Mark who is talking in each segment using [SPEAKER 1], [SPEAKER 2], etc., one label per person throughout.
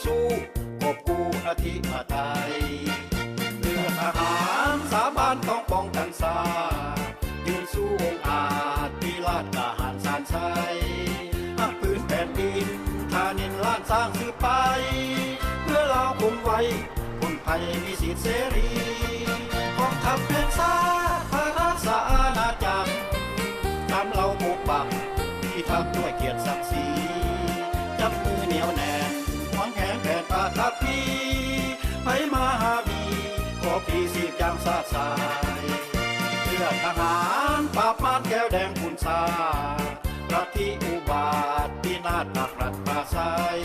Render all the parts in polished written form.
[SPEAKER 1] สู้กบกู้อธิปไตยเรือทหารสาบานต้องป้องกันศาสตร์ยืนสู้องค์อาจพิราชกาหารสานชัยหักปืนแผ่นดินทานินล้านสร้างสืบไปเพื่อเราคงไว้คนไทยมีสิทธิเสรีกองทัพแผ่นชาติพารักษาอาณาจักรตามเราปกปักที่ทัพด้วยเกียรติศักดิ์ศรีจับมือเหนียวแน่นหวังแขนแผ่นปาทัพพีไปมาหาบีขอพีสีจางซาสายเพื่อทหารปราบมารแก้วแดงคุณชารัฐที่อุบาทพินาศปักรัฐปราศัย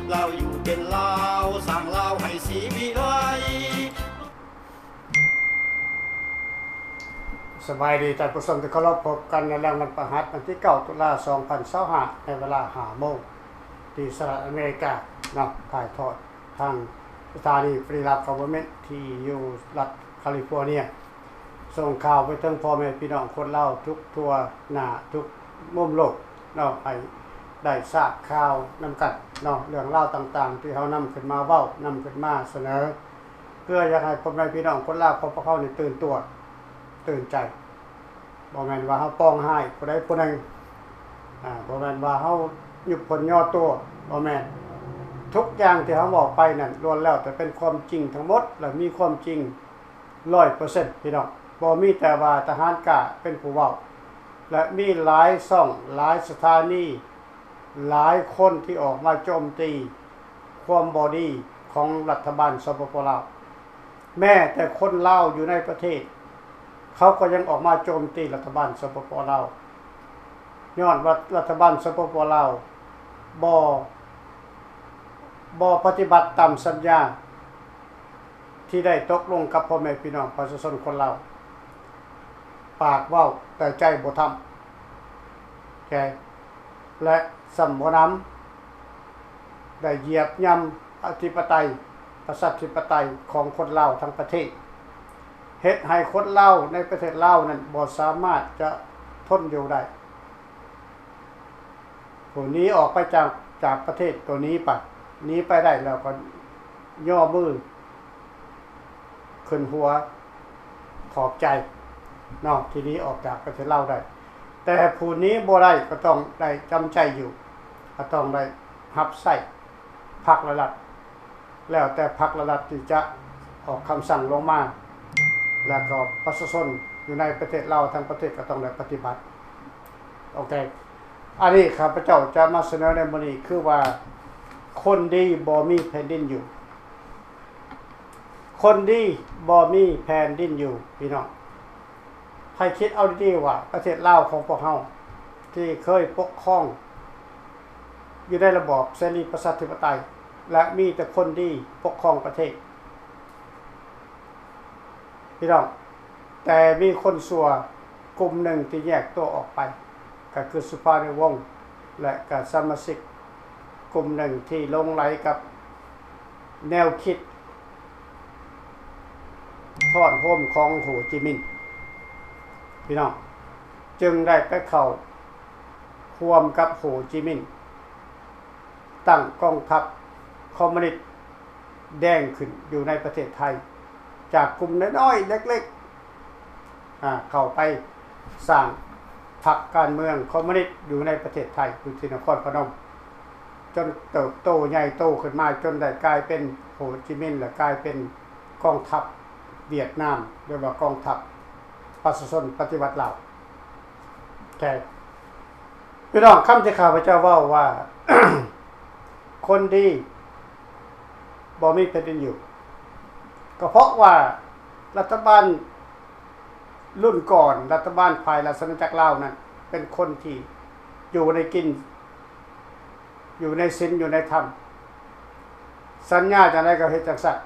[SPEAKER 1] เราอยู่เป็นลาวสั่งลาวให้สีวิไล
[SPEAKER 2] สบายดีท่านผู้ชมที่เคารพพบกันในแรงวันประหัสวันที่9 ตุลาคม 2025ในเวลา 5 โมงที่สหรัฐอเมริกาเนาะถ่ายทอดทางสถานีฟรีลับกอเวอร์เมนต์ที่อยู่รัฐแคลิฟอร์เนียส่งข่าวไปถึงพ่อแม่พี่น้องคนลาวทุกทั่วหน้าทุกมุมโลกเนาะให้ได้ทราบข่าวนำกันเนาะเรื่องราวต่างๆที่เฮานำขึ้นมาเว้านำขึ้นมาเสนอเพื่ออยากให้พ่อแม่พี่น้องคนลาวพวกเขานี่ตื่นตัวตื่นใจบ่แม่นว่าเฮาป้องให้ผู้ใดผู้หนึ่งบ่แม่นว่าเฮายุบผลย่อตัวบ่แม่นทุกอย่างที่เฮาบอกไปนั่นล้วนแล้วแต่เป็นความจริงทั้งหมดและมีความจริง 100% พี่น้องบ่มีแต่ว่าทหารกะเป็นผู้เว้าและมีหลายช่องหลายสถานีหลายคนที่ออกมาโจมตีความบ่ดีของรัฐบาลสปป.ลาวแม้แต่คนลาวอยู่ในประเทศเขาก็ยังออกมาโจมตีรัฐบาลสปป.ลาวย้อนว่ารัฐบาลสปป.ลาวบ่ปฏิบัติตามสัญญาที่ได้ตกลงกับพ่อแม่พี่น้องประชาชนคนลาวปากเว้าแต่ใจบ่ทำแก่และสัมบ่นำได้เหยียบย่ำอธิปไตยประชาธิปไตยของคนลาวทั้งประเทศเฮ็ดให้คนลาวในประเทศลาวนั้นบ่สามารถจะทนอยู่ได้ผู้นี้ออกไปจากประเทศตัวนี้ไปหนีไปได้แล้วก็ย่อมือขึ้นหัวขอบใจเนาะทีนี้ออกจากประเทศลาวได้แต่ผู้นี้บ่ได้ก็ต้องได้จำใจอยู่ก็ต้องได้รับใช้พรรครัฐแล้วแต่พรรครัฐที่จะออกคำสั่งลงมาแล้วก็ประชาชนอยู่ในประเทศลาวทั้งประเทศก็ต้องได้ปฏิบัติโอเคอันนี้ข้าพเจ้าจะมาเสนอในมื้อนี้คือว่าคนดีบ่มีแผ่นดินอยู่คนดีบ่มีแผ่นดินอยู่พี่น้องให้คิดเอาดีๆว่าประเทศลาวของพวกเฮาที่เคยปกครองอยู่ในระบอบเสรีประชาธิปไตยและมีแต่คนดีปกครองประเทศพี่น้องแต่มีคนชั่วกลุ่มหนึ่งที่แยกตัวออกไปก็คือสุภาพในวงศ์และก็สมาชิกกลุ่มหนึ่งที่ลงไหลกับแนวคิดทอดโฮมของโฮจิมินห์พี่น้องจึงได้ไปเข้าร่วมกับโฮจิมินห์ตั้งกองทัพคอมมิวนิสต์แดงขึ้นอยู่ในประเทศไทยจากกลุ่มน้อยๆเล็กๆเข้าไปสร้างพรรคการเมืองคอมมิวนิสต์อยู่ในประเทศไทยอยู่ที่นครพนมจนเติบโตใหญ่โตขึ้นมาจนได้กลายเป็นโฮจิมินห์และกลายเป็นกองทัพเวียดนามเรียกว่ากองทัพประชาชนปฏิวัติลาวแค่พี่น้องคำที่ข้าพเจ้าเว้าว่า คนดีบ่มีแผ่นดินอยู่ก็เพราะว่ารัฐบาลรุ่นก่อนรัฐบาลภายรัฐอาณาจักรลาวนั้นเป็นคนที่อยู่ในกินอยู่ในศีลอยู่ในธรรมสัญญาจังได๋ก็เฮ็ดจังซั่น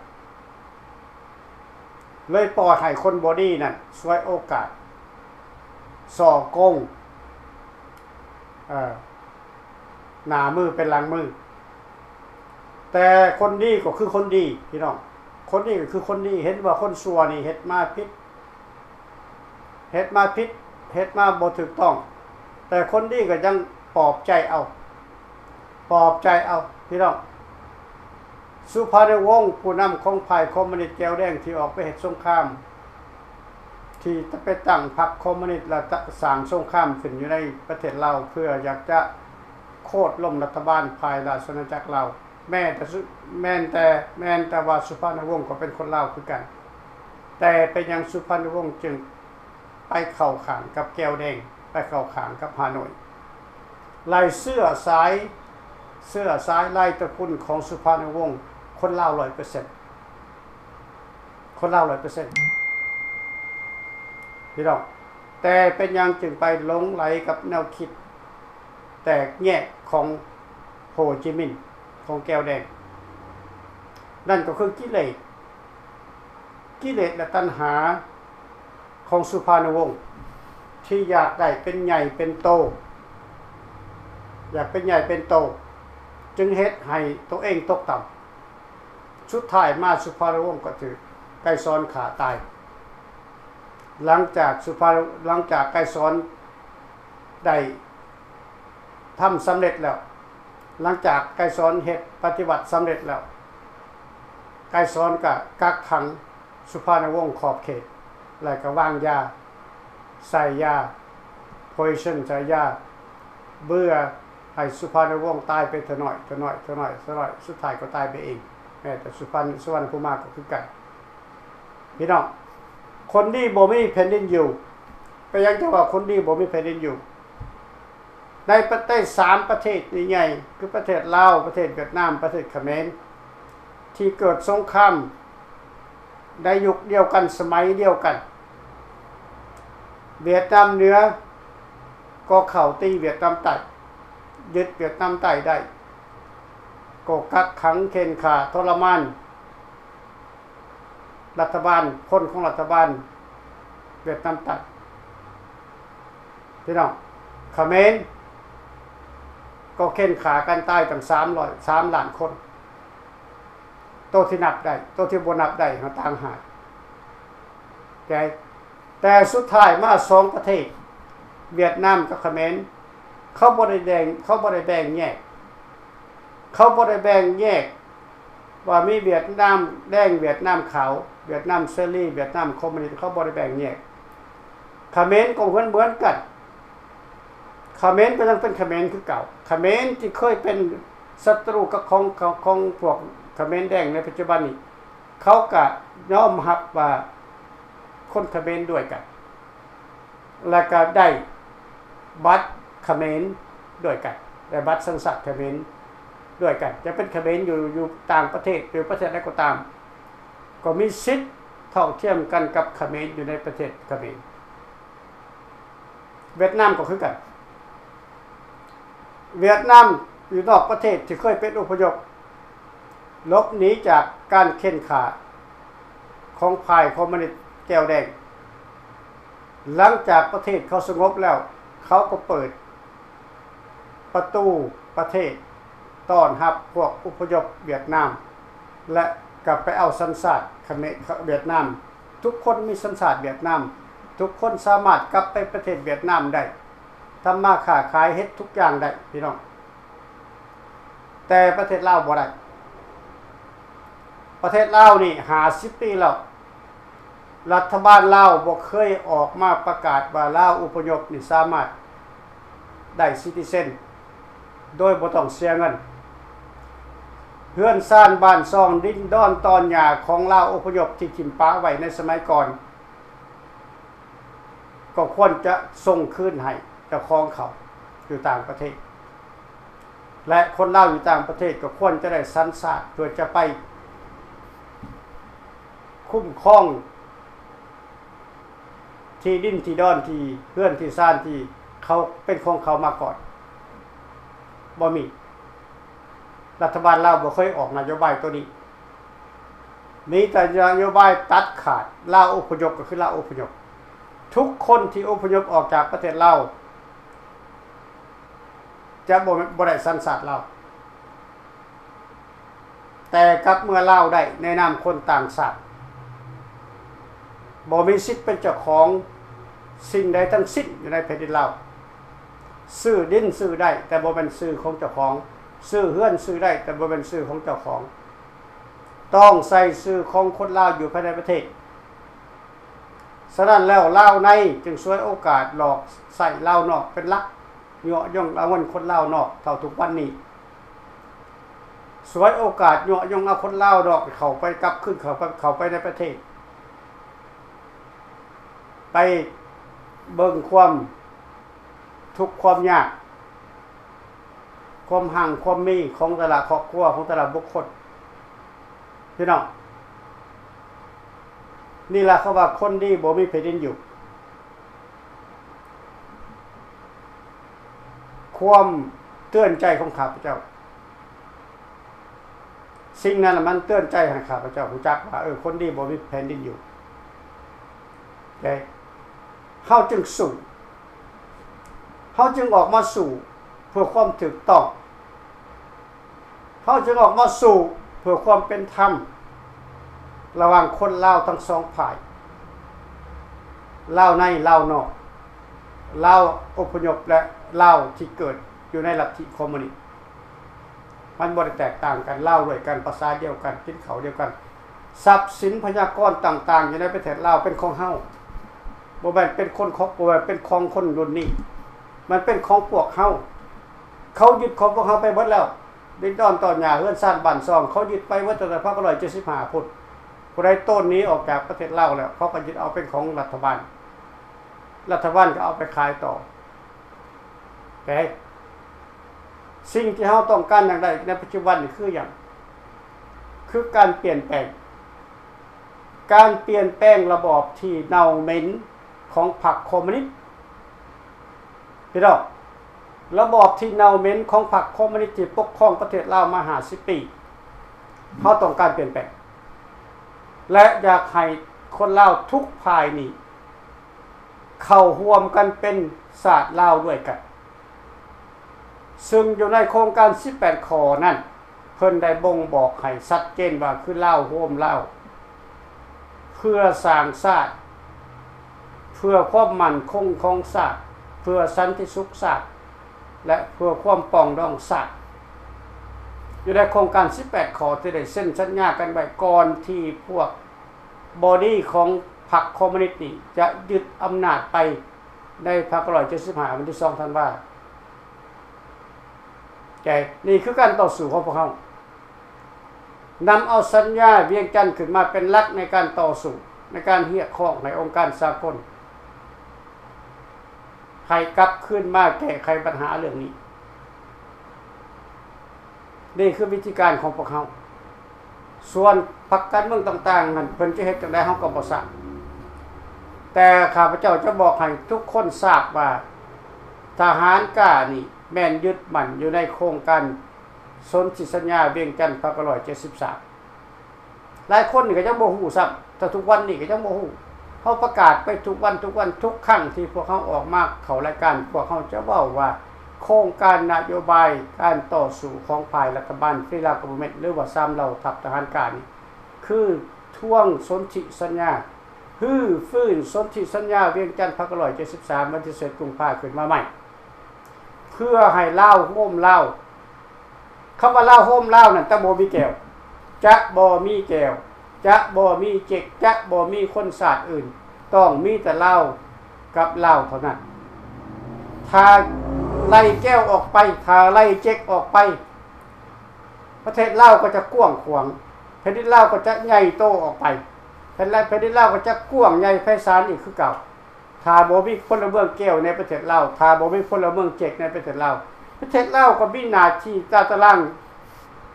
[SPEAKER 2] เลยปล่อยให้คนบ่ดีนั่นฉวยโอกาสส่อโกงหน้ามือเป็นหลังมือแต่คนดีก็คือคนดีพี่น้องคนดีก็คือคนดีเห็นว่าคนชั่วนี่เฮ็ดมาผิดเฮ็ดมาบ่ถูกต้องแต่คนดีก็ยังปลอบใจเอาพี่น้อง สุภาณวงศ์ผู้นำของฝ่ายคอมมิวนิสต์แก้วแดงที่ออกไปเฮ็ดสงครามที่จะไปตั้งพรรคคอมมิวนิสต์และสร้างสงครามขึ้นอยู่ในประเทศลาวเพื่ออยากจะโค่นล้มรัฐบาลภายราชอาณาจักรลาวแม้แต่ว่าสุภาณวงศ์ก็เป็นคนลาวคือกันแต่เป็นยังสุภาณวงศ์จึงไปเข้าข้างกับแก้วแดงไปเข้าข้างกับฮานอยลายเสื้อสายลายตระกูลของสุภาณวงศ์คนลาว 100% คนลาว 100% พี่น้องแต่เป็นยังจึงไปหลงไหลกับแนวคิดแตกแยกของโฮจิมินห์ของแก้วแดงนั่นก็คือกิเลสและตัณหาของสุภาณวงศ์ที่อยากได้เป็นใหญ่เป็นโตอยากเป็นใหญ่เป็นโตจึงเฮ็ดให้ตัวเองตกต่ำสุดท้ายมาสุภาณวงศ์ก็ถือไกรสอนขาตายหลังจากไกรสอนได้ทำสำเร็จแล้วหลังจากไกรสอนเฮ็ดปฏิบัติสำเร็จแล้วไกรสอนก็กักขังสุภาณวงศ์ขอบเขตแล้วก็วางยาใส่ยาโพซิชั่นใส่ยาเบื่อให้สุภาณวงศ์ตายไปเถอะหน่อยสุดท้ายก็ตายไปเองแม้แต่สุวรรณภูมิก็คือกันพี่น้องคนดีบ่มีแผ่นดินอยู่ไปยังจะว่าคนดีบ่มีแผ่นดินอยู่ในประเทศ3ประเทศใหญ่ๆคือประเทศลาวประเทศเวียดนามประเทศเขมรที่เกิดสงครามในยุคเดียวกันสมัยเดียวกันเวียดนามเหนือก็เข้าตีเวียดนามใต้ยึดเวียดนามใต้ได้ก็กักขังเข็นฆ่าทรมานรัฐบาลคนของรัฐบาลเวียดนามใต้พี่น้องเขมรก็เข็นฆ่ากันตายตั้ง3 ล้านคนโตที่นับได้โตที่บ่นับได้เฮาต่างหากแต่สุดท้ายมา2ประเทศเวียดนามกับเขมรเขาบ่ได้แบ่งแยกว่ามีเวียดนามแดงเวียดนามขาวเวียดนามเสรีเวียดนามคอมมิวนิสต์เขาบ่ได้แบ่งแยกเขมรก็เหมือนกันเขมรก็ยังเป็นเขมรคือเก่าเขมรที่เคยเป็นศัตรูกับของพวกเขมรแดงในปัจจุบันนี้เขาก็ยอมรับว่าคนเขมรด้วยกันแล้วก็ได้บัตรเขมรด้วยกันได้บัตรสัญชาติเขมรด้วยกันจะเป็นเขมรอยู่ต่างประเทศหรือประเทศใดก็ตามก็มีสิทธิ์เท่าเทียมกันกับเขมรอยู่ในประเทศเขมรเวียดนามก็คือกันเวียดนามอยู่นอกประเทศที่เคยเป็นอพยพหลบหนีจากการเค้นฆ่าของฝ่ายคอมมิวนิสต์แก้วแดงหลังจากประเทศเขาสงบแล้วเขาก็เปิดประตูประเทศต้อนรับพวกอพยพเวียดนามและกลับไปเอาสัญชาติเวียดนามทุกคนมีสัญชาติเวียดนามทุกคนสามารถกลับไปประเทศเวียดนามได้ทำมาค้าขายเฮ็ดทุกอย่างได้พี่น้องแต่ประเทศลาวบ่ได้ประเทศลาวนี่50 ปีแล้วรัฐบาลลาวบ่เคยออกมาประกาศว่าลาวอพยพนี่สามารถได้ซิติเซนโดยบ่ต้องเสียเงินเฮือนซ่านบ้านซองดินดอนตอนหญ้าของลาวอพยพที่ถิ่มป้าไว้ในสมัยก่อนก็ควรจะส่งคืนให้เจ้าของเขาอยู่ต่างประเทศและคนลาวอยู่ต่างประเทศก็ควรจะได้สัญชาติเพื่อจะไปคุ้มครองที่ดินที่ดอนที่เฮือนที่ซ่านที่เขาเป็นของเขามาก่อนบ่มีรัฐบาลลาวบ่เคยออกนโยบายตัวนี้มีแต่นโยบายตัดขาดลาวอพยพก็คือลาวอพยพทุกคนที่อพยพออกจากประเทศลาวจะบ่ได้สัญชาติลาวแต่กลับเมื่อลาวได้ในนามคนต่างชาติบ่มีสิทธิ์เป็นเจ้าของสิ่งใดทั้งสิ้นอยู่ในแผ่นดินลาวซื้อดินซื้อได้แต่บ่เป็นซื้อของเจ้าของซื้อเฮือนซื้อได้แต่บ่เป็นซื้อของเจ้าของ ต้องใส่ชื่อของคนลาวอยู่ภายในประเทศฉะนั้นแล้วลาวในจึงช่วยโอกาสหลอกใส่ลาวนอกเป็นหลักเหยาะย่องเอาเงินคนลาวนอกเท่าทุกวันนี้สวยโอกาสเหยาะย่องเอาคนลาวนอกเข้าไปกลับขึ้นเข้าไปในประเทศไปเบิ่งความทุกข์ความยากความห่างความมีของแต่ละครอบครัวของแต่ละบุคคลพี่น้องนี่ล่ะเขาว่าคนดีบ่มีแผ่นดินอยู่ความเตือนใจของข้าพเจ้าสิ่งนั้นมันเตือนใจให้ข้าพเจ้ารู้จักว่าคนดีบ่มีแผ่นดินอยู่ได้เฮาจึงสู้เฮาจึงออกมาสู้เพื่อความถูกต้องเฮาจึงออกมาสู้เพื่อความเป็นธรรมระหว่างคนลาวทั้งสองฝ่ายลาวในลาวนอกลาวอพยพและลาวที่เกิดอยู่ในลัทธิคอมมิวนิสต์มันบ่ได้แตกต่างกันลาวด้วยกันภาษาเดียวกันกินข้าวเดียวกันทรัพย์สินพยากรณ์ต่างๆอยู่ในประเทศลาวเป็นของเฮาบ่แม่นเป็นคนของบ่แม่นเป็นของคนรุ่นนี้มันเป็นของพวกเฮาเขายึดของพวกเฮาไปหมดแล้วดินดอนตอนหญ้าเฮือนซ่านบ้านซ่องเขายึดไปว่าตั้งแต่1975พุทธผู้ใดต้นนี้ออกจากประเทศลาวแล้วเขาก็ยึดเอาเป็นของรัฐบาลก็เอาไปขายต่อแต่สิ่งที่เฮาต้องการอย่างใดในปัจจุบันนี่คืออย่างคือการเปลี่ยนแปลงระบอบที่เน่าเหม็นของพรรคคอมมิวนิสต์พี่น้องระบอบที่เน่าเหม็นของพรรคคอมมิวนิสต์ที่ปกครองประเทศลาวมา50 ปีเฮาต้องการเปลี่ยนแปลงและอยากให้คนลาวทุกฝ่ายนี่เข้าร่วมกันเป็นชาติลาวด้วยกันซึ่งอยู่ในโครงการ18ข้อนั้นเพิ่นได้บ่งบอกให้ชัดเจนว่าคือลาวร่วมลาวเพื่อสร้างชาติเพื่อความมั่นคงของชาติเพื่อสันติสุขชาติและเพื่อความปรองดองชาติอยู่ในโครงการ18ข้อที่ได้เซ็นสัญญากันไว้ก่อนที่พวกบอดี้ของพรรคคอมมิวนิสต์นี่จะยึดอำนาจไปใน1975วันที่2ธันวาคมนี่คือการต่อสู้ของพวกเขานำเอาสัญญาเวียงจันทน์ขึ้นมาเป็นหลักในการต่อสู้ในการเรียกร้องในองค์การสากลให้กลับขึ้นมาแก้ไขปัญหาเรื่องนี้นี่คือวิธีการของพวกเขาส่วนพรรคการเมืองต่างๆนั้นเพิ่นจะเฮ็ดจังได๋เฮาก็บ่ทราบแต่ข้าพเจ้าจะบอกให้ทุกคนทราบว่าทหารกล้านี่แม่นยึดมั่นอยู่ในโครงการสนธิสัญญาเวียงจันทน์1973หลายคนนี่ก็ยังบ่ฮู้ซ้ำแต่ทุกวันนี้ก็ยังบ่ฮู้เฮาประกาศไปทุกวันทุกครั้งที่พวกเขาออกมาเข้ารายการพวกเขาจะเว้าว่าโครงการนโยบายการต่อสู้ของฝ่ายรัฐบาลฟรีลากัฟเวอร์เมนต์หรือว่า3เหล่าทัพทหารกล้านี่คือท่วงสนธิสัญญาฟื้นสนธิสัญญาเวียงจันทน์1973วันที่7กุมภาพันธ์ขึ้นมาใหม่เพื่อให้ลาวโฮมลาวคำว่าลาวโฮมลาวนั่นตะบ่มีแก้วจะบ่มีแก้วจะบ่มีเจ็กจะบ่มีคนศาสตร์อื่นต้องมีแต่ลาวกับลาวเท่านั้นถ้าไล่แก้วออกไปถ้าไล่เจ็กออกไปประเทศลาวก็จะกว้างขวางแผ่นดินลาวก็จะใหญ่โตออกไปแผ่นดินลาวก็จะกว้างใหญ่ไพศาลอีกคือเก่าถ้าบ่มีพลเมืองแก้วในประเทศลาวถ้าบ่มีพลเมืองเจ็กในประเทศลาวก็มีหน้าที่ตาราง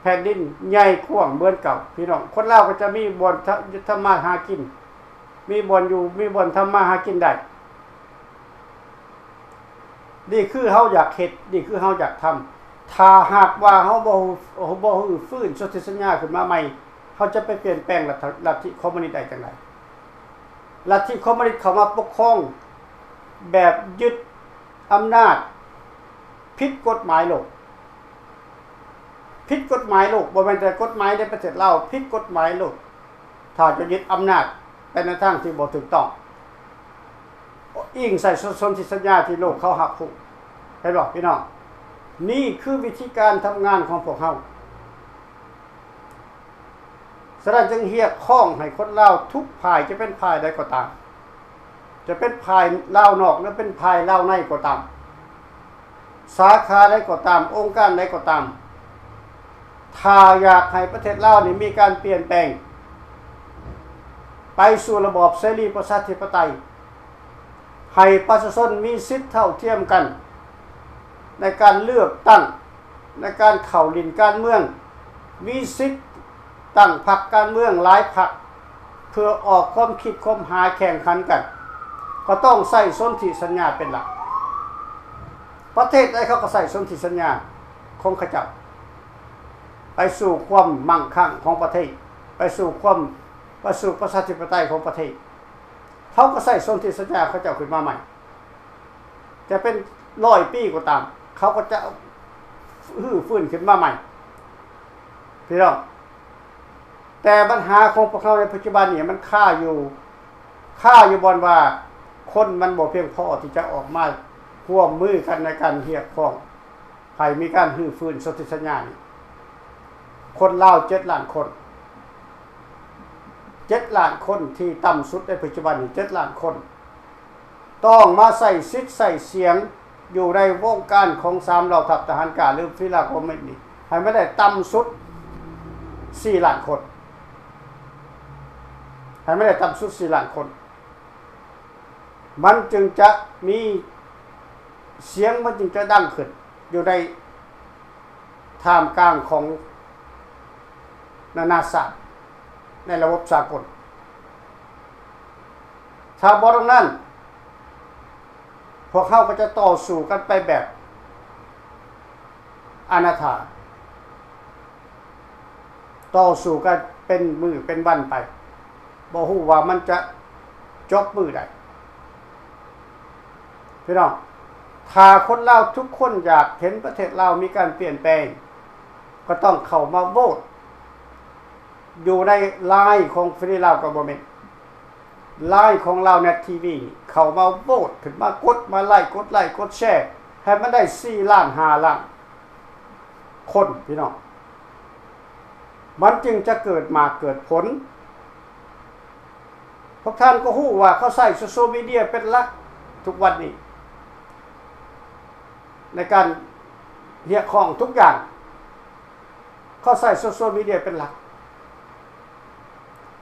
[SPEAKER 2] แผ่นดินใหญ่กว้างเหมือนเก่าพี่น้องคนลาวก็จะมีบ่อนทำมาหากินมีบ่อนอยู่มีบ่อนทำมาหากินได้นี่คือเฮาอยากเฮ็ดนี่คือเฮาอยากทำถ้าหากว่าเฮาบ่ฟื้นสนธิสัญญาขึ้นมาใหม่เฮาจะไปเปลี่ยนแปลงลัทธิคอมมิวนิสต์ได้จังได๋ลัทธิคอมมิวนิสต์เข้ามาปกครองแบบยึดอำนาจผิดกฎหมายโลกบ่แม่นแต่กฎหมายในประเทศลาวผิดกฎหมายโลกถ้าจะยึดอำนาจไปในทางที่บ่ถูกต้องอิงใส่สนธิสัญญาที่โลกเขารับรู้เห็นบ่พี่น้องนี่คือวิธีการทำงานของพวกเฮา ฉะนั้นจึงเรียกร้องให้คนลาวทุกฝ่ายจะเป็นฝ่ายใดก็ตามจะเป็นฝ่ายลาวนอกหรือเป็นฝ่ายลาวในก็ตามสาขาใดก็ตามองค์การใดก็ตามถ้าอยากให้ประเทศลาวนี่มีการเปลี่ยนแปลงไปสู่ระบอบเสรีประชาธิปไตยให้ประชาชนมีสิทธิเท่าเทียมกันในการเลือกตั้งในการเข้าลินการเมืองมีสิทธิตั้งพรรคการเมืองหลายพรรคเพื่อออกความคิดความหาแข่งขันกันก็ต้องใส่สนธิสัญญาเป็นหลักประเทศใดเขาก็ใส่สนธิสัญญาของเขาเจ้าไปสู่ความมั่งคั่งของประเทศไปสู่ประชาธิปไตยของประเทศเขาก็ใส่สนธิสัญญาเขาเจ้าขึ้นมาใหม่จะเป็น100 ปีก็ตามเขาก็จะฟื้นขึ้นมาใหม่พี่น้องแต่ปัญหาของพวกเขาในปัจจุบันเนี่ยมันค่าอยู่บนว่าคนมันบ่เพียงพอที่จะออกมาร่วมมือกันในการเรียกร้องให้มีการฟื้นสนธิสัญญานี่คนลาว7 ล้านคน7 ล้านคนที่ต่ำสุดในปัจจุบันนี้7 ล้านคนต้องมาใส่สิทธิ์ใส่เสียงอยู่ในวงการของ3เหล่าทัพทหารกล้าหรือฟิลาคมไม่นี่ให้ไม่ได้ต่ำสุด4 ล้านคนให้ไม่ได้ต่ำสุด4 ล้านคนมันจึงจะมีเสียงมันจึงจะดังขึ้นอยู่ในท่ามกลางของนานาชาติในระบบสากลถ้าบ่ตรงนั้นพวกเขาก็จะต่อสู้กันไปแบบอนาถาต่อสู้กันเป็นมือเป็นวันไปบ่ฮู้ว่ามันจะจบมือใดพี่น้องถ้าคนลาวทุกคนอยากเห็นประเทศลาวมีการเปลี่ยนแปลงก็ต้องเข้ามาโหวตอยู่ในไลน์ของฟรีลาวกับบ่แม่นไลน์ของลาวเน็ตทีวีเข้ามาโหวตขึ้นมากดมาไลค์กดแชร์ให้มันได้4 ล้าน5 ล้านคนพี่น้องมันจึงจะเกิดมาเกิดผลพวกท่านก็ฮู้ว่าเขาใช้โซเชียลมีเดียเป็นหลักทุกวันนี้ในการเรียกร้องทุกอย่างเขาใช้โซเชียลมีเดียเป็นหลัก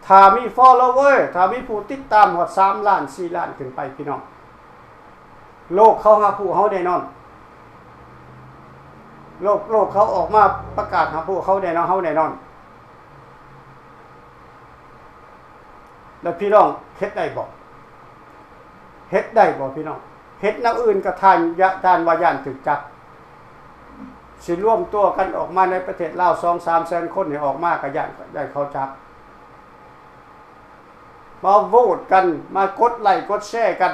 [SPEAKER 2] ถ้ามี follower ถ้ามีผู้ติดตามหอด3 ล้าน4 ล้านขึ้นไปพี่น้องโลกเขาหาผู้เขาแน่นอนโลกเขาออกมาประกาศหาผู้เขาแน่นอนเขาแน่นอนแล้วพี่น้องเฮ็ดได้บ่พี่น้องเฮ็ดแนวอื่นก็ทานว่าย่านถึกจับสิร่วมตัวกันออกมาในประเทศลาว 2-3 แสนคนนี่ออกมาก็ย่านเขาจับมาโหวตกันมากดไลค์กดแชร์กัน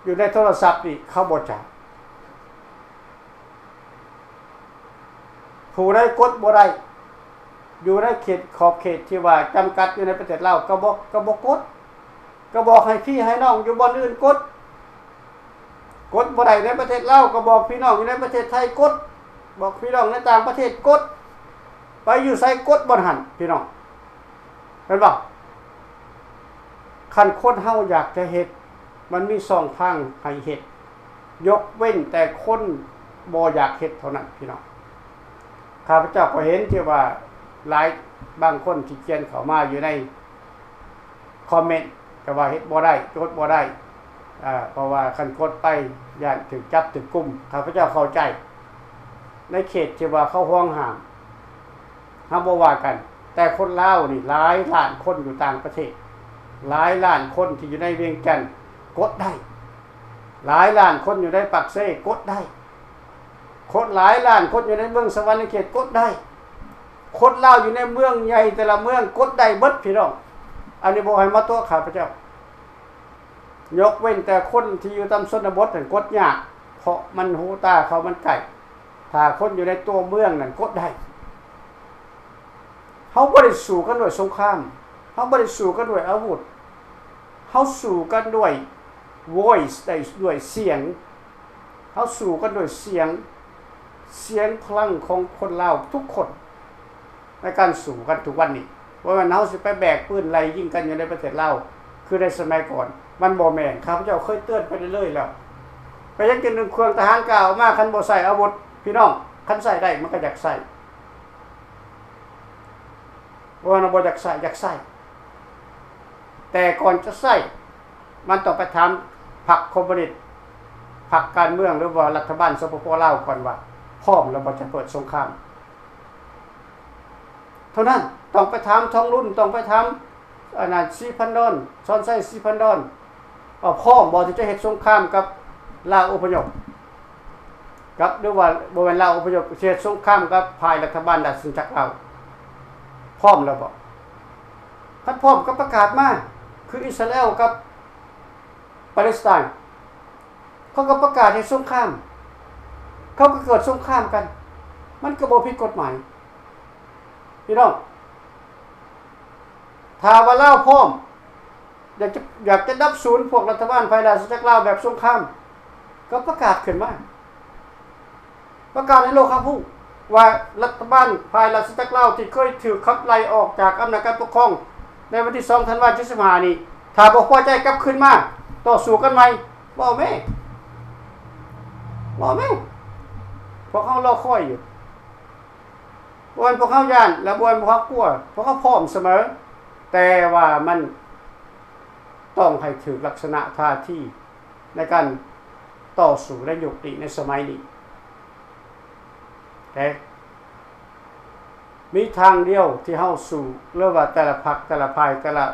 [SPEAKER 2] อยู่ในโทรศัพท์นี่เขาบ่จับผู้ใดกดบ่ได้อยู่ในขอบเขตที่ว่าจำกัดอยู่ในประเทศลาวก็บ่กดก็บอกให้พี่ให้น้องอยู่บ่อนอื่นกดบ่ได้ในประเทศลาวก็บอกพี่น้องอยู่ในประเทศไทยกดบอกพี่น้องในต่างประเทศกดไปอยู่ไสกดบ่หันพี่น้องเห็นบ่คันคนเฮาอยากจะเฮ็ดมันมี2ทางให้เฮ็ดยกเว้นแต่คนบ่อยากเฮ็ดเท่านั้นพี่น้องข้าพเจ้าก็เห็นที่ว่าหลายบางคนที่เขียนเข้ามาอยู่ในคอมเมนต์ก็ว่าเฮ็ดบ่ได้กดบ่ได้เพราะว่าคันกดไปย่านถูกจับถูกกุมข้าพเจ้าเข้าใจในเขตที่ว่าเขาห้องห้ามบ่ว่ากันแต่คนลาวนี่หลายล้านคนอยู่ต่างประเทศหลายล้านคนที่อยู่ในเวียงจันทน์กดได้หลายล้านคนอยู่ในปักเซ่กดได้คนหลายล้านคนอยู่ในเมืองสวรรค์เขตกดได้คนลาวอยู่ในเมืองใหญ่แต่ละเมืองกดได้เบิดพี่น้องอันนี้บ่ให้มาตัวข้าพเจ้ายกเว้นแต่คนที่อยู่ตามชนบทนั่นกดยากเพราะมันหูตาเขามันไกลถ้าคนอยู่ในตัวเมืองนั่นกดได้เฮาบ่ได้สู้กันด้วยสงครามเฮาบ่ได้สู้กันด้วยอาวุธเฮาสู้กันด้วย voice ได้ด้วยเสียงเฮาสู้กันด้วยเสียงพลังของคนลาวทุกคนในการสู้กันทุกวันนี้ ว่ามันเฮาสิไปแบกปืนไล่ยิงกันอยู่ในประเทศลาวคือในสมัยก่อนมันบ่แม่นข้าพเจ้าเคยเตือนไปเรื่อยๆแล้วไปยังกินเครื่องทหารกล่าวมาคันบ่ใส่อาวุธพี่น้องคันใส่ได้มันก็อยากใส่ว่ามันบ่อยากใส่แต่ก่อนจะใส่มันต้องไปถามพรรคคอมมิวนิสต์พรรคการเมืองหรือว่ารัฐบาลสปปลาวก่อนว่าพร้อมแล้วบ่จะเปิดสงครามเท่านั้นต้องไปถามท้องรุ่นต้องไปถามอันนั้น4,000 ดอนซ้อนไส้4,000 ดอนพร้อมบ่ที่จะเฮ็ดสงครามกับลาวอพยพกับหรือว่าบ่แม่นลาวอพยพเฮ็ดสงครามกับภายรัฐบาลดัชนีจักรลาวพร้อมแล้วบ่คันพร้อมก็ประกาศมาคืออิสราเอลกับปาเลสไตน์เขาก็ประกาศให้สงครามเขาก็เกิดสงครามกันมันก็บ่ผิดกฎหมายพี่น้องถ้าว่าลาวพร้อมอยากจะดับศูนย์พวกรัฐบาลภายราชจักรลาวแบบสงครามก็ประกาศขึ้นมาประกาศให้โลกรับรู้ว่ารัฐบาลภายราชจักรลาวที่เคยถูกขับไล่ออกจากอำนาจการปกครองในวันที่2 ธันวาคม 25นี้ถ้าบ่พอใจกลับขึ้นมาต่อสู้กันใหม่บ่แม่พวกเขารอคอยอยู่บ่ว่าพวกเขาย่านและบ่ว่าพวกเขากลัวพวกเขาพร้อมเสมอแต่ว่ามันต้องให้ถึงลักษณะท่าที่ในการต่อสู้และยุติในสมัยนี้แต่มีทางเดียวที่เฮาสู่เรียกว่าแต่ละพรรคแต่ละพายแต่ละ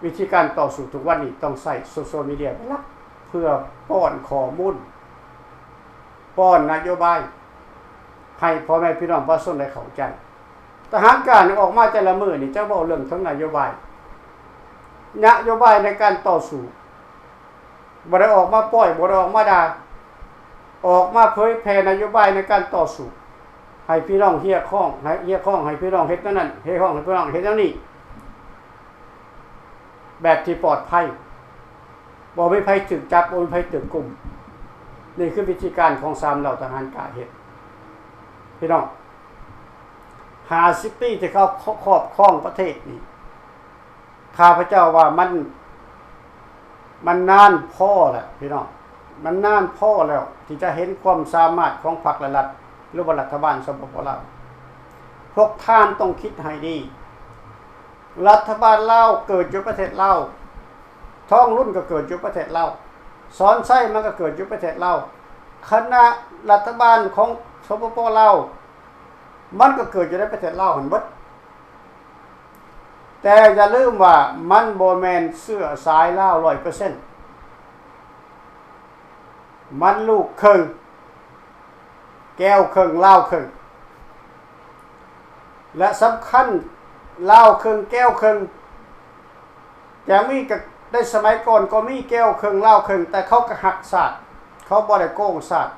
[SPEAKER 2] วิธีการต่อสู้ทุกวันนี้ต้องใช้โซเชียลมีเดียเป็นหลักเพื่อป้อนข้อมูลป้อนนโยบายให้พ่อแม่พี่น้องประชาชนได้เข้าใจทหารการออกมาแต่ละมื้อนี่จะเว้าเรื่องทั้งนโยบายในการต่อสู้บ่ได้ออกมาปล่อยบ่ได้ออกมาด่าออกมาเผยแพร่นโยบายในการต่อสู้ให้พี่น้องเฮียข้องให้พี่น้องเฮ็ดนั้นเฮ็ดข้องให้พี่น้องเฮ็ดนั้นนี่แบบที่ปลอดภัยบ่มีภัยถูกจับบ่มีภัยถูกกุมนี่คือวิธีการของ3เหล่าทหารกล้าเฮ็ดพี่น้อง50 ปีที่เขาครอบครองประเทศนี่ข้าพเจ้าว่ามันนานพอแล้วพี่น้องมันนานพอแล้วที่จะเห็นความสามารถของพรรคและรัฐหรือว่ารัฐบาลสปปลาวพวกท่านต้องคิดให้ดีรัฐบาลลาวเกิดอยู่ประเทศลาวท้องรุ่นก็เกิดอยู่ประเทศลาวสอนไส้มันก็เกิดอยู่ประเทศลาวคณะรัฐบาลของสปปลาวมันก็เกิดอยู่ในประเทศลาวหั่นเบิดแต่อย่าลืมว่ามันบ่แม่นเสื้อสายลาว 100% มันลูกครึ่งแก้วครึ่งลาวครึ่งและสำคัญลาวครึ่งแก้วครึ่งอย่างมีก็ได้สมัยก่อนก็มีแก้วครึ่งลาวครึ่งแต่เขาก็หักศาสตร์เขาบ่ได้โกงศาสตร์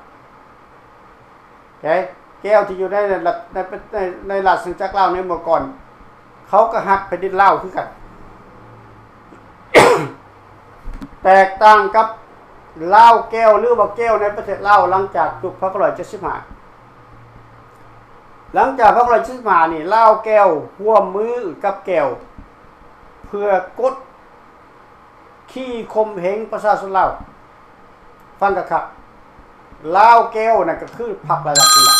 [SPEAKER 2] แก้วที่อยู่ในราชอาณาจักรลาวในเมื่อก่อนเขาก็หักแผ่นดินลาวคือกัน แตกต่างกับลาวแก้วหรือว่าแก้วในประเทศลาวหลังจากยุค1975หลังจาก1975นี่ลาวแก้วร่วมมือกับแก้วเพื่อกดขี้คมเหงประชาชนลาวฟังกันครับลาวแก้วนั่นก็คือพรรคระดับนั้น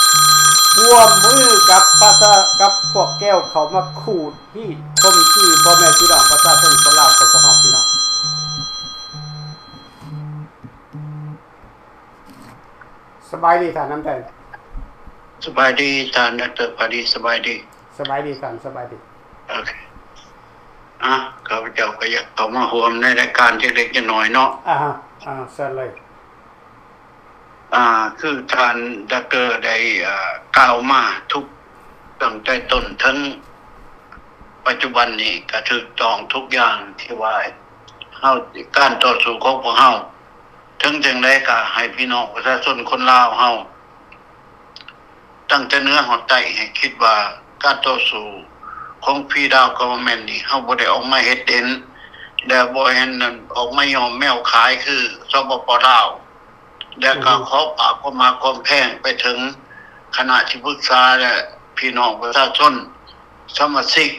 [SPEAKER 2] ร่วมมือกับพวกแก้วเขามาขูดที่คมขี้พ่อแม่พี่น้องประชาชนคนลาวของพวกเราพี่น้องสบายดีท่านน้ำใจ
[SPEAKER 3] สบายดีท่านดร.พอดีสบายดี
[SPEAKER 2] ท่านสบายดี
[SPEAKER 3] โอเคข้าพเจ้าก็อยากเข้ามาร่วมในรายการที่เล็กน้อยเนาะ
[SPEAKER 2] เชิญเลย
[SPEAKER 3] คือท่านดร.ได้กล่าวมาทุกตั้งแต่ต้นถึงปัจจุบันนี้ก็ถูกต้องทุกอย่างที่ว่าเฮาการต่อสู้ของพวกเฮาถึงจังได๋ก็ให้พี่น้องประชาชนคนลาวเฮาตั้งแต่เนื้อหอดใต้ให้คิดว่าการต่อสู้ของพี่ดาวกเวอร์แมนต์นี่เฮาบ่ได้ออกมาเฮ็ดเด่นแล้วบ่เห็นออกมายอมแมวขายคือสปปลาวแล้วก็ขอฝากความมาความแพงไปถึงคณะที่ปรึกษาและพี่น้องประชาชนสมาชิก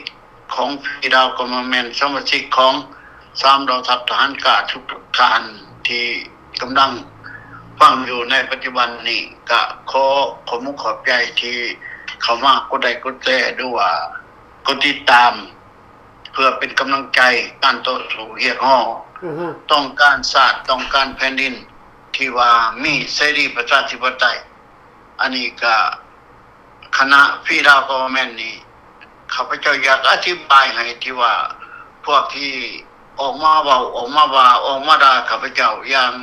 [SPEAKER 3] ของพี่ดาวกรมแมนสมาชิกของ3เหล่าทัพทหารอากาศทุกท่านที่กำลังฟังอยู่ในปัจจุบันนี้ก็ขอมุขขอบใจที่เข้ามากดไลค์กดแชร์ด้วยว่ากดติดตาม เพื่อเป็นกำลังใจการต่อสู้เรียกร้องต้องการศาสตร์ต้องการแผ่นดินที่ว่ามีเสรีประชาธิปไตยอันนี้ก็คณะพี่ดาวกอแมนนี่ข้าพเจ้าอยากอธิบายให้ที่ว่าพวกที่ออกมาเว้าออกมาว่าออกมาด่าข้าพเจ้าอย่าง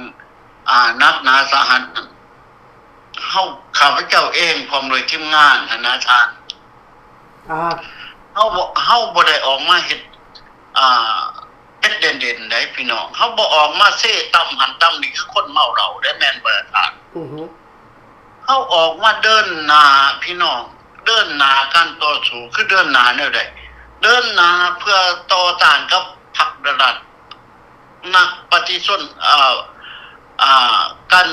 [SPEAKER 3] นักหนาสาหัสข้าพเจ้าเองพร้อมด้วยทีมงานคณะทานเฮาบ่ได้ออกมาเฮ็ดเป็นเด่นๆได้พี่น้องเฮาบ่ออกมาเซ่ตำหันตำนี่คือคนเมาเหล้าได้แม่นบ่ทานเฮาออกมาเดินหน้าพี่น้องเดินหน้าการต่อสู้คือเดินหน้าแนวใดเดินหน้าเพื่อต่อต้านกับพรรครัฐนักปฏิชนกัน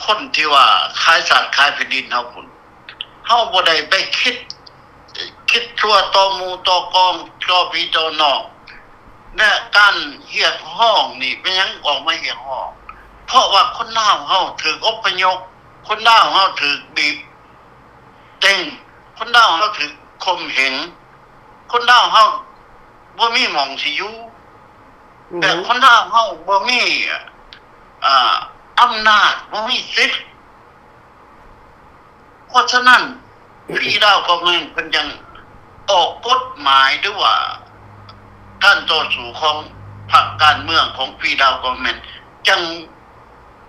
[SPEAKER 3] คนที่ว่าขายสัตว์ขายแผ่นดินเฮาพุ่นเฮาบ่ได้ไปคิดชั่วต่อหมู่ต่อกองต่อพี่ต่อน้องและการเรียกร้องนี่เป็นหยังออกมาเรียกร้องเพราะว่าคนลาวเฮาถูกอพยพคนลาวเฮาถูกบีบเต็งคนลาวเฮาถูกข่มเหงคนลาวเฮาบ่มีหม้องสิอยู่แต่คนลาวเฮาบ่มีอำนาจบ่มีสิทธิ์เพราะฉะนั้นพี่ดาวก็แม่นเพิ่นยังออกกฎหมายด้วยว่าการต่อสู้ของพรรคการเมืองของพี่ดาวก็แม่นจัง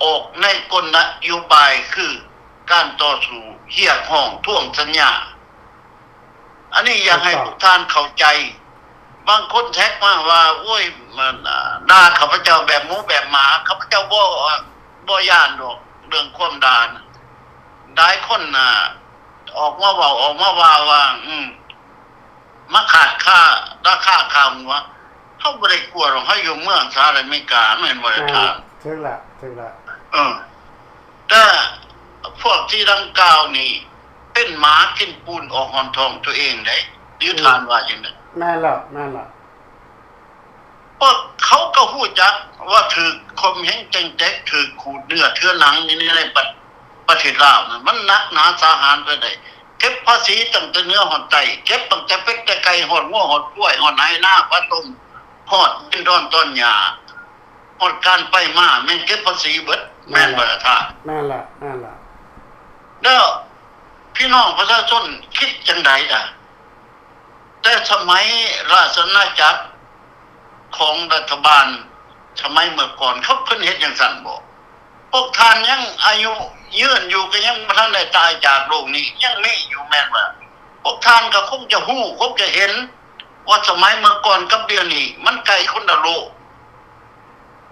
[SPEAKER 3] ออกในกลโยบายคือการต่อสู้เรียกร้องทวงสัญญาอันนี้อยากให้ทุกท่านเข้าใจบางคนแท็กมาว่าโอ้ยมันด่าข้าพเจ้าแบบหมูแบบหมาข้าพเจ้าบ่ย่านดอกเรื่องความด่านะหลายคนออกมาว่ามาขาดค่าราคาข้าวหัวเฮาบ่ได้กลัวหรอกเฮาอยู่เมืองสหรัฐอเมริกาแม่นบ่ได้ถาม
[SPEAKER 2] ถึงละ
[SPEAKER 3] แต่พวกที่ดังกล่าวนี่เป็นหมากินปูนออกหอนทองตัวเองได้หรือทานว่าจังได๋
[SPEAKER 2] แม่นละ
[SPEAKER 3] เพราะเขาก็ฮู้จักว่าถูกคมเหงจังแจ๊กถูกขูดเนื้อเทื่อหนังนี่ในประเทศลาวนั่นมันหนักหนาสาหัสไปได้เก็บภาษีตั้งแต่เนื้อหอดไตเก็บตั้งแต่เป็ดแต่ไก่หอดงัวหอดกล้วยหอดไหหน้าปลาต้มหอดเป็นต้นหญ้าหอดการไปมาแม่นเก็บภาษีเบิดแม่นบ่ล่ะท่า
[SPEAKER 2] แม่นละ
[SPEAKER 3] แล้วพี่น้องประชาชนคิดจังได๋ล่ะแต่สมัยราชอาณาจักรของรัฐบาลสมัยเมื่อก่อนเขาเพิ่นเฮ็ดจังซั่นบ่พวกท่านยังอายุยืนอยู่ก็ยังบ่ทันได้ตายจากโลกนี้ยังมีอยู่แม่นบ่พวกท่านก็คงจะฮู้คงจะเห็นว่าสมัยเมื่อก่อนกับเดี๋ยวนี้มันไกลคนละโลก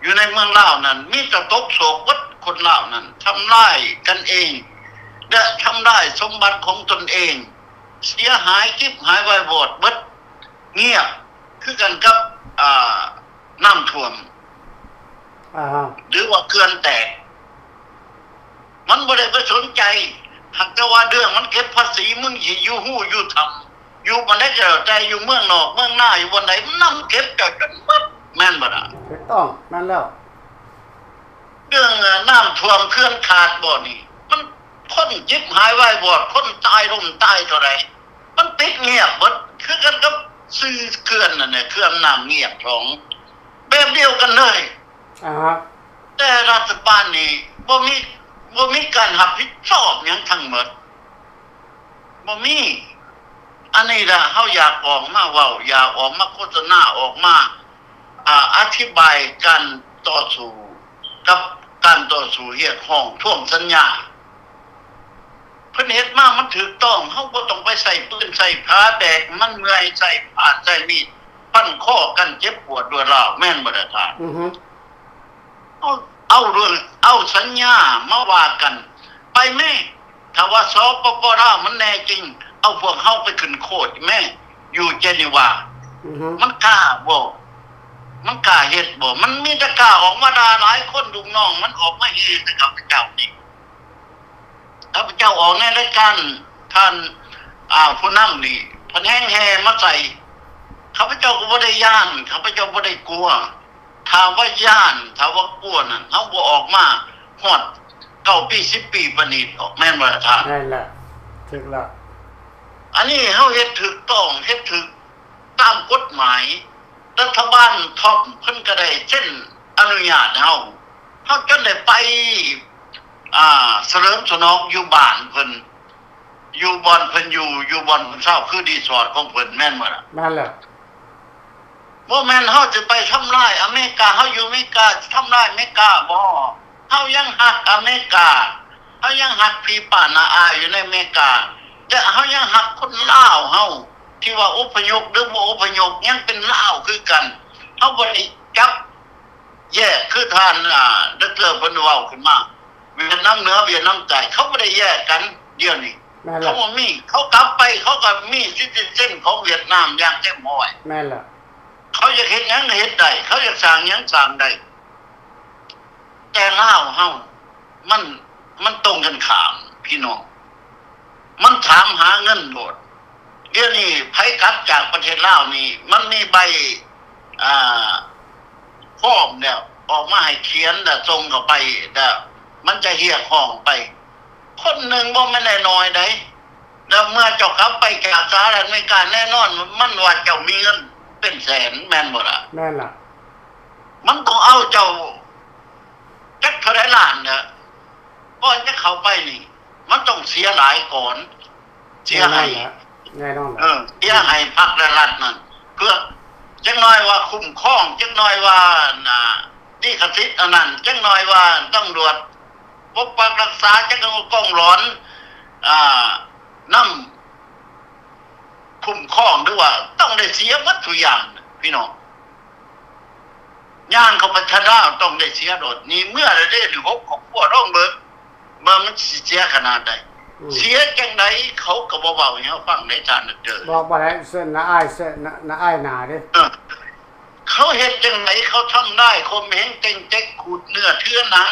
[SPEAKER 3] อยู่ในเมืองลาวนั้นมีแต่ตกโศกวัดคนลาวนั้นทำลายกันเองและทำลายสมบัติของตนเองเสียหายคิบหายวายวอดเบิดเงียบคือกันกับน้ำท่วมหรือว่าเขื่อนแตกมันบ่ได้ไปสนใจหากแต่ว่าเรื่องมันเก็บภาษีมึงสิอยู่ฮู้อยู่ทำอยู่บ่ได้ก็แต่อยู่เมืองนอกเมืองหน้าอยู่บ่ไหนมันนำเก็บกันหมดแม่นบ่ล่ะ
[SPEAKER 2] ถูกต้องนั่นแล้ว
[SPEAKER 3] เรื่องน้ำท่วมเขื่อนขาดบ่นี่มันคนจิบหายวายวอดคนตายล่มตายเท่าไหร่มันติดเงียบเบิดคือกันกับซื้อเขื่อนนั่นแหละเขื่อนน้ำเงียบของแบบเดียวกันเลยแต่รัฐบาลนี่บ่มีการรับผิดชอบหยังทั้งหมดบ่มีอันนี้ล่ะเฮาอยากออกมาเว้าอยากออกมาโฆษณาออกมาอธิบายการต่อสู้กับการต่อสู้เรียกร้องทวงสัญญาเพิ่นเฮ็ดมามันถูกต้องเฮาบ่ต้องไปใส่ปืนใส่ผ้าแบกมันเมื่อยใส่ผ้าใส่มีดพันคอกันเจ็บปวดด้วยร้าวแม่นบ่ล่ะท่านเอาสัญญามาว่ากันไปแม่ถ้าว่าสปปลาวมันแน่จริงเอาพวกเฮาไปขึ้นโคดแม่อยู่เจนีวามันกล้าบ่มันกล้าเฮ็ดบ่มันมีแต่กล้าออกมาด่าหลายคนลูกน้องมันออกมาเฮ็ดกับเจ้านี่ข้าพเจ้าออกในรายการท่านผู้นำนี่เพิ่นแห่มาใส่ ข้าพเจ้าก็บ่ได้ย่านข้าพเจ้าบ่ได้กลัวถามว่าย่านถามว่ากลัวนั่นเฮาบ่ออกมาฮอด9 ปี 10 ปีปานนี้ดอกแม่นบ่ล่ะท่าน
[SPEAKER 2] นั่นแหละถึกแล้ว
[SPEAKER 3] อันนี้เฮาเฮ็ดถูกต้องเฮ็ดถูกตามกฎหมายรัฐบาลท็อปเพิ่นก็ได้เช่นอนุญาตเฮาจนได้ไปเฉลิมฉลองอยู่บ้านเพิ่นอยู่บ่อนเพิ่นอยู่บ่อนเพิ่นเช่าคือรีสอร์ทของเพิ่นแม่นบ่ล่ะ
[SPEAKER 2] นั่นแหละ
[SPEAKER 3] บ่แม่นเฮาจะไปทำลายอเมริกาเฮาอยู่อเมริกาทำลายอเมริกาบ่เฮายังฮักอเมริกาเฮายังฮักพี่ป้าน้าอาอยู่ในอเมริกาแต่เฮายังฮักคนลาวเฮาที่ว่าอพยพหรือบ่อพยพยังเป็นลาวคือกันเฮาบ่ได้จับแยกคือท่านดร.เพิ่นเว้าขึ้นมาเวียดนามเหนือเวียดนามใต้เขาบ่ได้แยกกันเดี๋ยวนี้
[SPEAKER 2] นั่นแห
[SPEAKER 3] เขา
[SPEAKER 2] ละ
[SPEAKER 3] บ่มีเขากลับไปเขาก็มีซิติเซนของเวียดนามอย่างเต็มห้อย
[SPEAKER 2] นั่นแหละ
[SPEAKER 3] เขาอยากเฮ็ดหยังก็เฮ็ดได้เขาอยากสร้างหยังสร้างได้แต่ลาวเฮามันตรงกันข้ามพี่น้องมันถามหาเงินโดดเดี๋ยวนี้ไผกลับจากประเทศลาวนี่มันมีใบฟอร์มแล้วออกมาให้เขียนแล้วส่งเข้าไปแล้วมันจะเรียกห้องไป คนหนึ่งบ่แม่นน้อยๆได้แล้วเมื่อเจ้ากลับไปจากสหรัฐอเมริกาแน่นอนมันว่าเจ้ามีเงินเป็นแสนแม่นบ่ล่ะ
[SPEAKER 2] นั่นแหละ
[SPEAKER 3] มันต้องเอาเจ้าจักเท่าไหร่ล้านเนี่ยก่อนจะเข้าไปนี่ มันต้องเสียหลายก่อนเสียให้
[SPEAKER 2] แน่นอนแหละ
[SPEAKER 3] เสียให้พรรคและรัฐนั่นเพื่อจังน้อยว่าคุ้มครองจังน้อยว่านี่ขสิทธิ์อันนั้นจังน้อยว่าตำรวจปกปักรักษาจังกองร้อนนำคุ้มครองด้วยว่าต้องได้เสียหมดทุกอย่างพี่น้องย่างเขาพัฒนาต้องได้เสียโดดนี่เมื่อได้หรือ6ของพวกร้องเบิกมันสิเสียขนาดใดเสียจังไดเขาก็บ่เว้าให้เฮาฟังในฐานเด้อ
[SPEAKER 2] บอกบ่ได้เส้นน้าอ้ายเส้นน้าอ้ายหนาเด้
[SPEAKER 3] เขาเฮ็ดจังไดเขาทำได้คมเหงเต็งเจ๊กขูดเนื้อเทื่อหนัง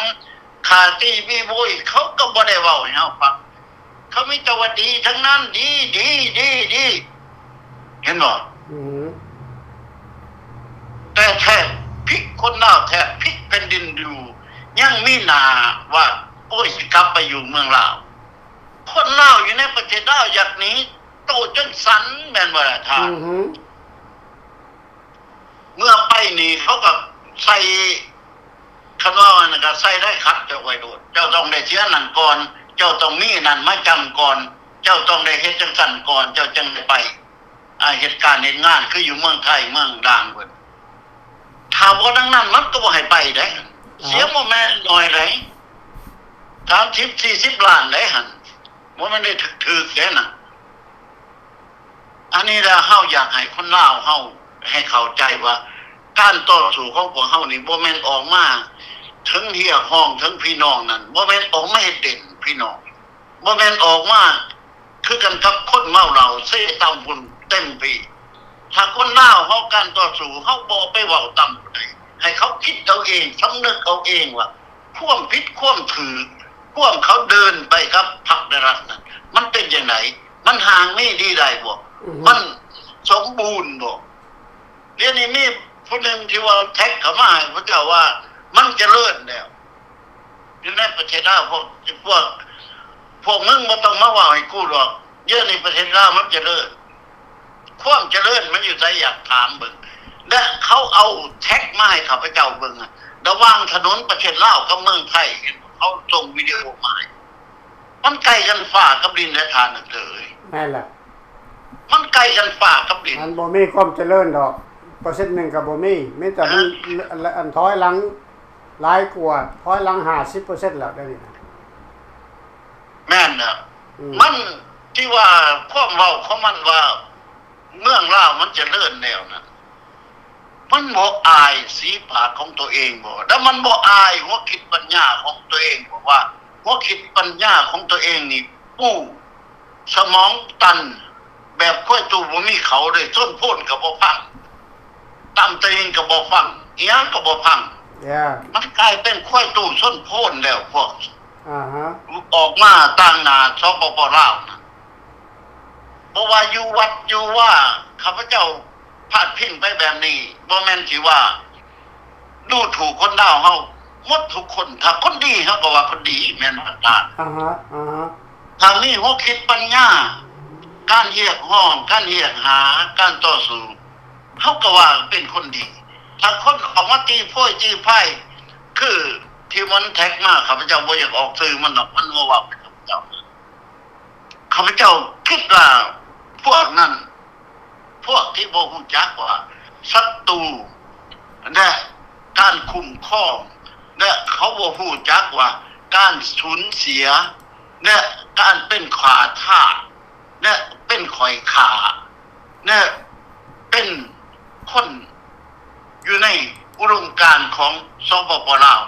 [SPEAKER 3] ขาตีบีโวยเขาก็บ่ได้เว้าให้เฮาฟังเขามีแต่ว่าดีทั้งนั้นดีเห็นบ่
[SPEAKER 2] อือ
[SPEAKER 3] แต่แท้พริกคนลาวแท้พริกแผ่นดินอยู่ยังมีหน้าว่าโอ้ยสิกลับไปอยู่เมืองลาวคนลาวอยู่ในประเทศลาวอยากหนีโตจนสันแม่นบ่ล่ะท่าน
[SPEAKER 2] อือ
[SPEAKER 3] เมื่อไปนี่เขาก็ใส่คำว่านั่นก็ใส่ได้คัดเจ้าไว้โดดเจ้าต้องได้เสียนั่นก่อนเจ้าต้องมีนั่นมาจำก่อนเจ้าต้องได้เฮ็ดจังซั่นก่อนเจ้าจึงได้ไปเหตุการณ์เฮ็ดงานคืออยู่เมืองไทยเมืองด่างเพิ่นถ้าบ่ดังนั้นมันก็บ่ให้ไปได้เสียบ่แม่นน้อยได้30 40ล้านได้หั่นบ่แม่นได้ถึกๆแค่น่ะอันนี้ล่ะเฮาอยากให้คนลาวเฮาให้เข้าใจว่าการต่อสู้ของพวกเฮานี่บ่แม่นออกมาถึงเรียกร้องถึงพี่น้องนั่นบ่แม่นออกมาให้เด่นพี่น้องบ่แม่นออกมาคือกันกับคนเมาเหล้าเสตำบุญเต็มปีถ้าคนลาวเฮาการต่อสู้เฮาบ่ไปเว้าตำผู้ใดให้เขาคิดเอาเองสำนึกเอาเองว่าความผิดความถูกความเขาเดินไปกับพรรครัฐนั้นมันเป็นจังไดมันห่างไม่ดีได้บ่มันสมบูรณ์บ่เรื่องนี้มีผู้หนึ่งที่ว่าแท็กเขามาให้พระเจ้าว่ามันเจริญแล้วอยู่ในประเทศลาวพวกมึงบ่ต้องมาว่าให้กูหรอกเยอะในประเทศลาวมันเจริญความเจริญมันอยู่ไสอยากถามเบิ่งและเขาเอาแท็กมาให้ข้าพเจ้าเบิ่งระหว่างถนนประเทศลาวกับเมืองไทยเขาส่งวิดีโอมาให้มันใกล้กันฟ้ากับดินและทานเลย
[SPEAKER 2] นั่นแหละ
[SPEAKER 3] มันใกล้กันฟ้ากับดิน
[SPEAKER 2] มันบ่มีความเจริญดอกเปอร์เซ็นต์หนึ่งก็บ่มีแต่มันอันถอยหลังหลายกว่าถอยหลัง 50% แล้วเดี๋ยวนี้นะ
[SPEAKER 3] แม่นน่ะมันที่ว่าความเว้าของมันว่าเมืองลาวมันเจริญแล้วนะมันบ่อายสีปากของตัวเองบ่แล้วมันบ่อายหัวคิดปัญญาของตัวเองบอกว่าหัวคิดปัญญาของตัวเองนี่ปู้สมองตันแบบค่อยตูบ่มีเขาเลยส้นโพ่นก็บ่พังตามตัวเองก็บ่ฟังอีหยังก็บ่พัง มันกลายเป็นค่อยตู้ส้นโพ่นแล้วพวกออกมาต่างหน้าสปปลาวนะเพราะว่าอยู่วัดอยู่ว่าข้าพเจ้า พาดพิงไปแบบนี้บ่แม่นสิว่าดูถูกคนดาวเฮาหมดทุกคนถ้าคนดีเฮาก็ว่าคนดีแม่นบ่ล่ะ ถ้ามีหัวคิดปัญญาการเรียกร้องการเรียกหาการต่อสู้เฮาก็ว่าเป็นคนดีถ้าคนของมาตีโพยตีไพ่คือที่มันแท็กมาข้าพเจ้าบ่อยากออกสื่อมันหรอกมันบ่ว่าเป็นข้าพเจ้าคิดว่าพวกนั้นพวกที่บ่ฮู้จักว่าศัตรูและการคุ้มครองและเขาบ่ฮู้จักว่าการสูญเสียและการเป็นขาทาสและเป็นข่อยขาและเป็นคนอยู่ในอุดมการณ์ของสปป.ลาว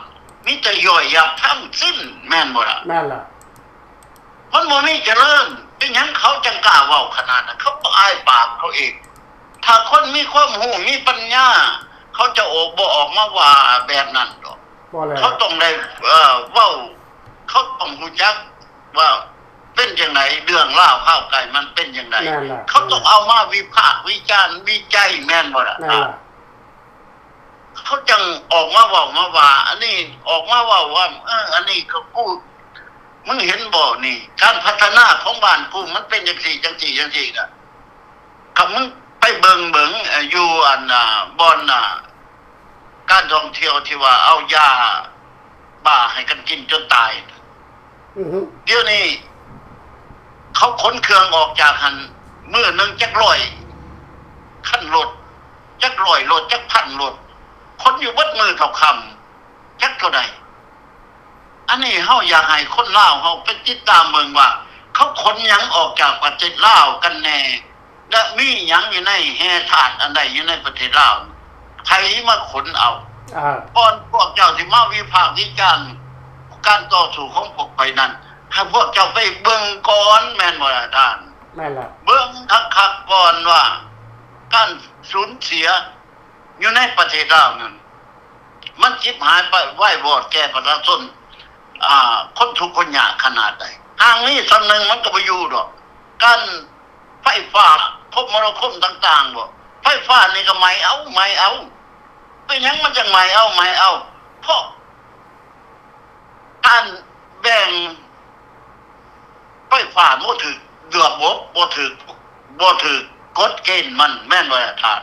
[SPEAKER 3] มีแต่ย่อยยับทั้งสิ้นแม่นบ่ล่ะ
[SPEAKER 2] แม่นล่ะ
[SPEAKER 3] มันบ่มีเจริญเป็นหยังเขาจังกล้าเว้าขนาดนั้นเขาก็อายปากเขาเองถ้าคนมีความรู้มีปัญญาเขาจะบ่ออกมาว่าแบบนั้นดอกเขาต้องได้เว้าเขาต้องรู้จักว่าเป็นจังไดเรื่องราวข้าวไก่มันเป็นจังไดเขาต้องเอามาวิพากษ์วิจารณ์วิจัยแม่นบ่ล่ะเขาจังออกมาเว้ามาว่าอันนี้ออกมาเว้าว่าอันนี้เขาพูดมึงเห็นบ่นี่การพัฒนาของบ้านกูมันเป็นจังซี่จังซี่จังซี่น่ะถ้ามึงไปเบิ่งอยู่อันบ่อนการท่องเที่ยวที่ว่าเอายาบ้าให้กันกินจนตายเดี๋ยวนี้เขาขนเครื่องออกจากหันมื้อนึงจักร้อยคันรถจักร้อยรถจักพันรถคนอยู่เบิดมือเท่าค่ำจักเท่าใดอันนี้เฮาอยากให้คนลาวเฮาไปติดตามเบิ่งว่าเขาขนหยังออกจากประเทศลาวกันแน่และมีหยังอยู่ในแห่ธาตุอันใดอยู่ในประเทศลาวใครมาขนเอาก่อนพวกเจ้าสิมาวิพากษ์วิจารณ์การต่อสู้ของพวกไปนั้นให้พวกเจ้าไปเบิ่งก่อนแม่นบ่ล่ะท่าน
[SPEAKER 2] แม่นล่ะ
[SPEAKER 3] เบิ่งคักๆก่อนว่าการสูญเสียอยู่ในประเทศลาวนั้นมันชิบหายไปไหว้วอดแก่ประชาชนคนทุกข์คนยากขนาดใดทางนี้ส่วนหนึ่งมันก็บ่อยู่ดอกการไฟฟ้าครบมรคมต่างๆบ่ไฟฟ้านี่ก็ไม่เอาเป็นหยังมันจังไม่เอาเพราะการแบ่งไฟฟ้าบ่ถูกเดือบบ่ถูกกฎเกณฑ์มันแม่นบ่ล่ะท่าน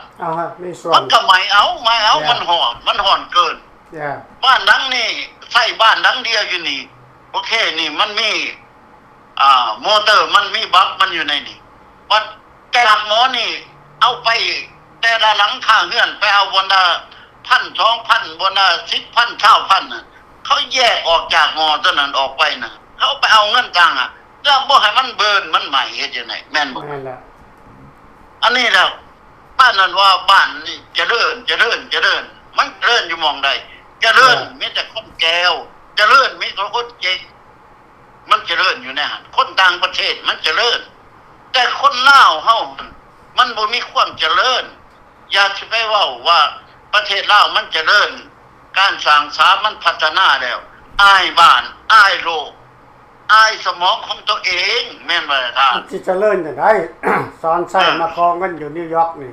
[SPEAKER 2] มีส่วน
[SPEAKER 3] มันก็ไม่เอามันฮ้อนเกินบ้านหลังนี้ใช้บ้านหลังเดียวอยู่นี่โอเคนี่มันมีมอเตอร์มันมีบัคมันอยู่ในนี่วัดแต่หลักหมอนี่เอาไปแต่ละหลังข้างเฮือนไปเอาบนละ1,000 2,000บนละ10,000 20,000น่ะเขาแยกออกจากมอตัวนั้นออกไปน่ะเขาไปเอาเงินกลางแล้วบ่ให้มันเบิร์นมันใหม่เฮ็ดจังได๋แม่นบ่อันนี้แล้วบ้านนั้นว่าบ้านนี่เจริญมันเจริญอยู่หม่องใดเจริญมีแต่คนแก้วเจริญมีแต่คนเก่งมันเจริญอยู่ในหันคนต่างประเทศมันเจริญแต่คนลาวเฮามันบ่มีความเจริญอย่าสิไปเว้าว่าประเทศลาวมันเจริญการสร้างสรรค์มันพัฒนาแล้วอายบ้านอายโลกอายสมองของตัวเองแม่นบ่ล่ะท่าน
[SPEAKER 2] สิเจริญจังได๋สอนใช้มาครองกันอยู่นิวยอร์กนี่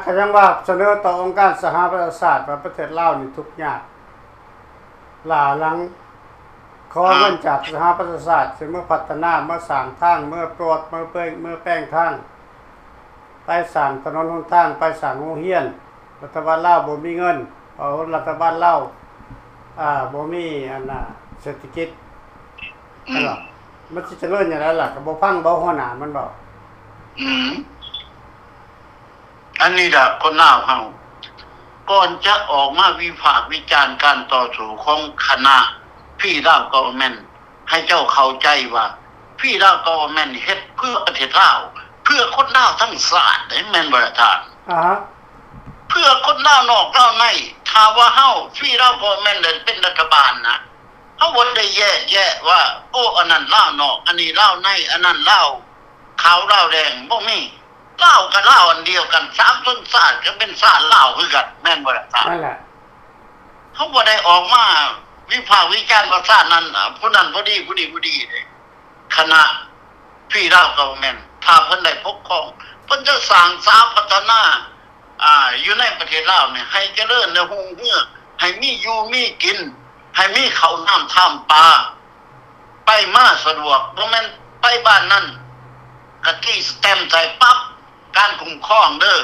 [SPEAKER 2] ก็ยังว่าเสนอต่อองค์การสหประชาชาติว่าประเทศลาวนี่ทุกข์ยากหลังขอเงินจากสหประชาชาติสิเมื่อพัฒนาเมื่อสร้างทางเมื่อปลดเมื่อแป้งทางไปสร้างถนนหนทางไปสร้างโรงเรียนรัฐบาลลาวบ่มีเงินเอารัฐบาลลาวบ่มีเศรษฐกิจมันสิเจริญอย่างไรล่ะก็บ่ฟังบ่หัวหน้ามันบ่
[SPEAKER 3] อันนี้ล่ะคนลาวเฮาก่อนจะออกมาวิพากษ์วิจารณ์การต่อสู้ของคณะพี่ลาวกอเวอร์แมนต์ให้เจ้าเข้าใจว่าพี่ลาวกอเวอร์แมนต์เฮ็ดเพื่อประเทศลาวเพื่อคนลาวทั้งชาติได้แม่นบ่ล่ะท่านเพื่อคนลาวนอกลาวในถ้าว่าเฮาพี่ลาวกอเวอร์แมนต์เป็นรัฐบาลนะเฮาบ่ได้แยกว่าโอ้อันนั้นลาวนอกอันนี้ลาวในอันนั้นลาวขาวลาวแดงบ่มีลาวกับลาวอันเดียวกัน3ชนชาติก็เป็นชาติลาวคือกันแม่นบ่ล่ะท่าน
[SPEAKER 2] นั่นแหละ
[SPEAKER 3] เฮาบ่ได้ออกมาวิพากษ์วิจารณ์ว่าชาตินั้นผู้นั้นบ่ดีเด้คณะพี่ลาวกอเวอร์แมนต์ถ้าเพิ่นได้ปกครองเพิ่น จะสร้างสาพัฒนาอยู่ในประเทศลาวเนี่ยให้เจริญในหูเฮือกให้มีอยู่มีกินให้มีข้าวน้ำท่ามปลาไปมาสะดวกบ่แม่นไปบ้านนั้นกะกี้สแตมป์ใส่ปั๊บการคุ้มครองเด้อ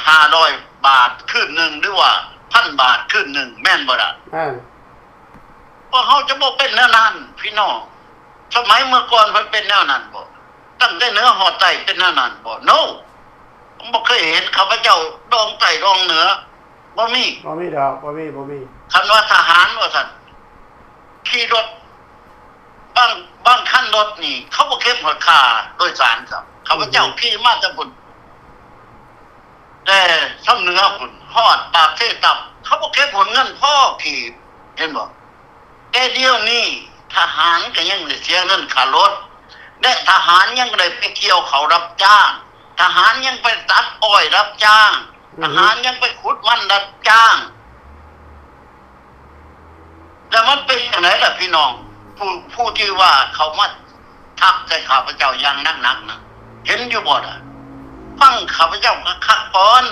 [SPEAKER 3] 500 บาทคืนหนึ่งหรือว่า1,000 บาทคืนหนึ่งแม่นบ่ล่ะเพราะเฮาจะบ่เป็นแนวนั้นพี่น้องสมัยเมื่อก่อนเพิ่นเป็นแนวนั้นบ่ตั้งแต่เหนือฮอดใต้เป็นแนวนั้นบ่ no ผมบ่เคยเห็นข้าพเจ้าดองใต้ดองเหนือบ่มี
[SPEAKER 2] ดอกบ่มี
[SPEAKER 3] คันว่าทหารว่าซั่นขี่รถบางคันรถนี่เขาบ่เก็บราคาโดยสารครับข้าพเจ้าขี่มาแต่พุ่นแต่ซ้ำเหนือพุ่นฮอดปากเทตับเขาบ่เก็บผลเงินพ่อขี่เห็นบ่แต่เดี๋ยวนี้ทหารก็ยังได้เสียเงินค่ารถและทหารยังได้ไปเกี่ยวเขารับจ้างทหารยังไปตัดอ้อยรับจ้างทหารยังไปขุดมันรับจ้างแล้วมันเป็นอย่างไรล่ะพี่น้องผู้ที่ว่าเขามาทักใจข้าพเจ้าอย่างนักนะเห็นอยู่บ่ล่ะฟังข้าพเจ้าก็คักก่อน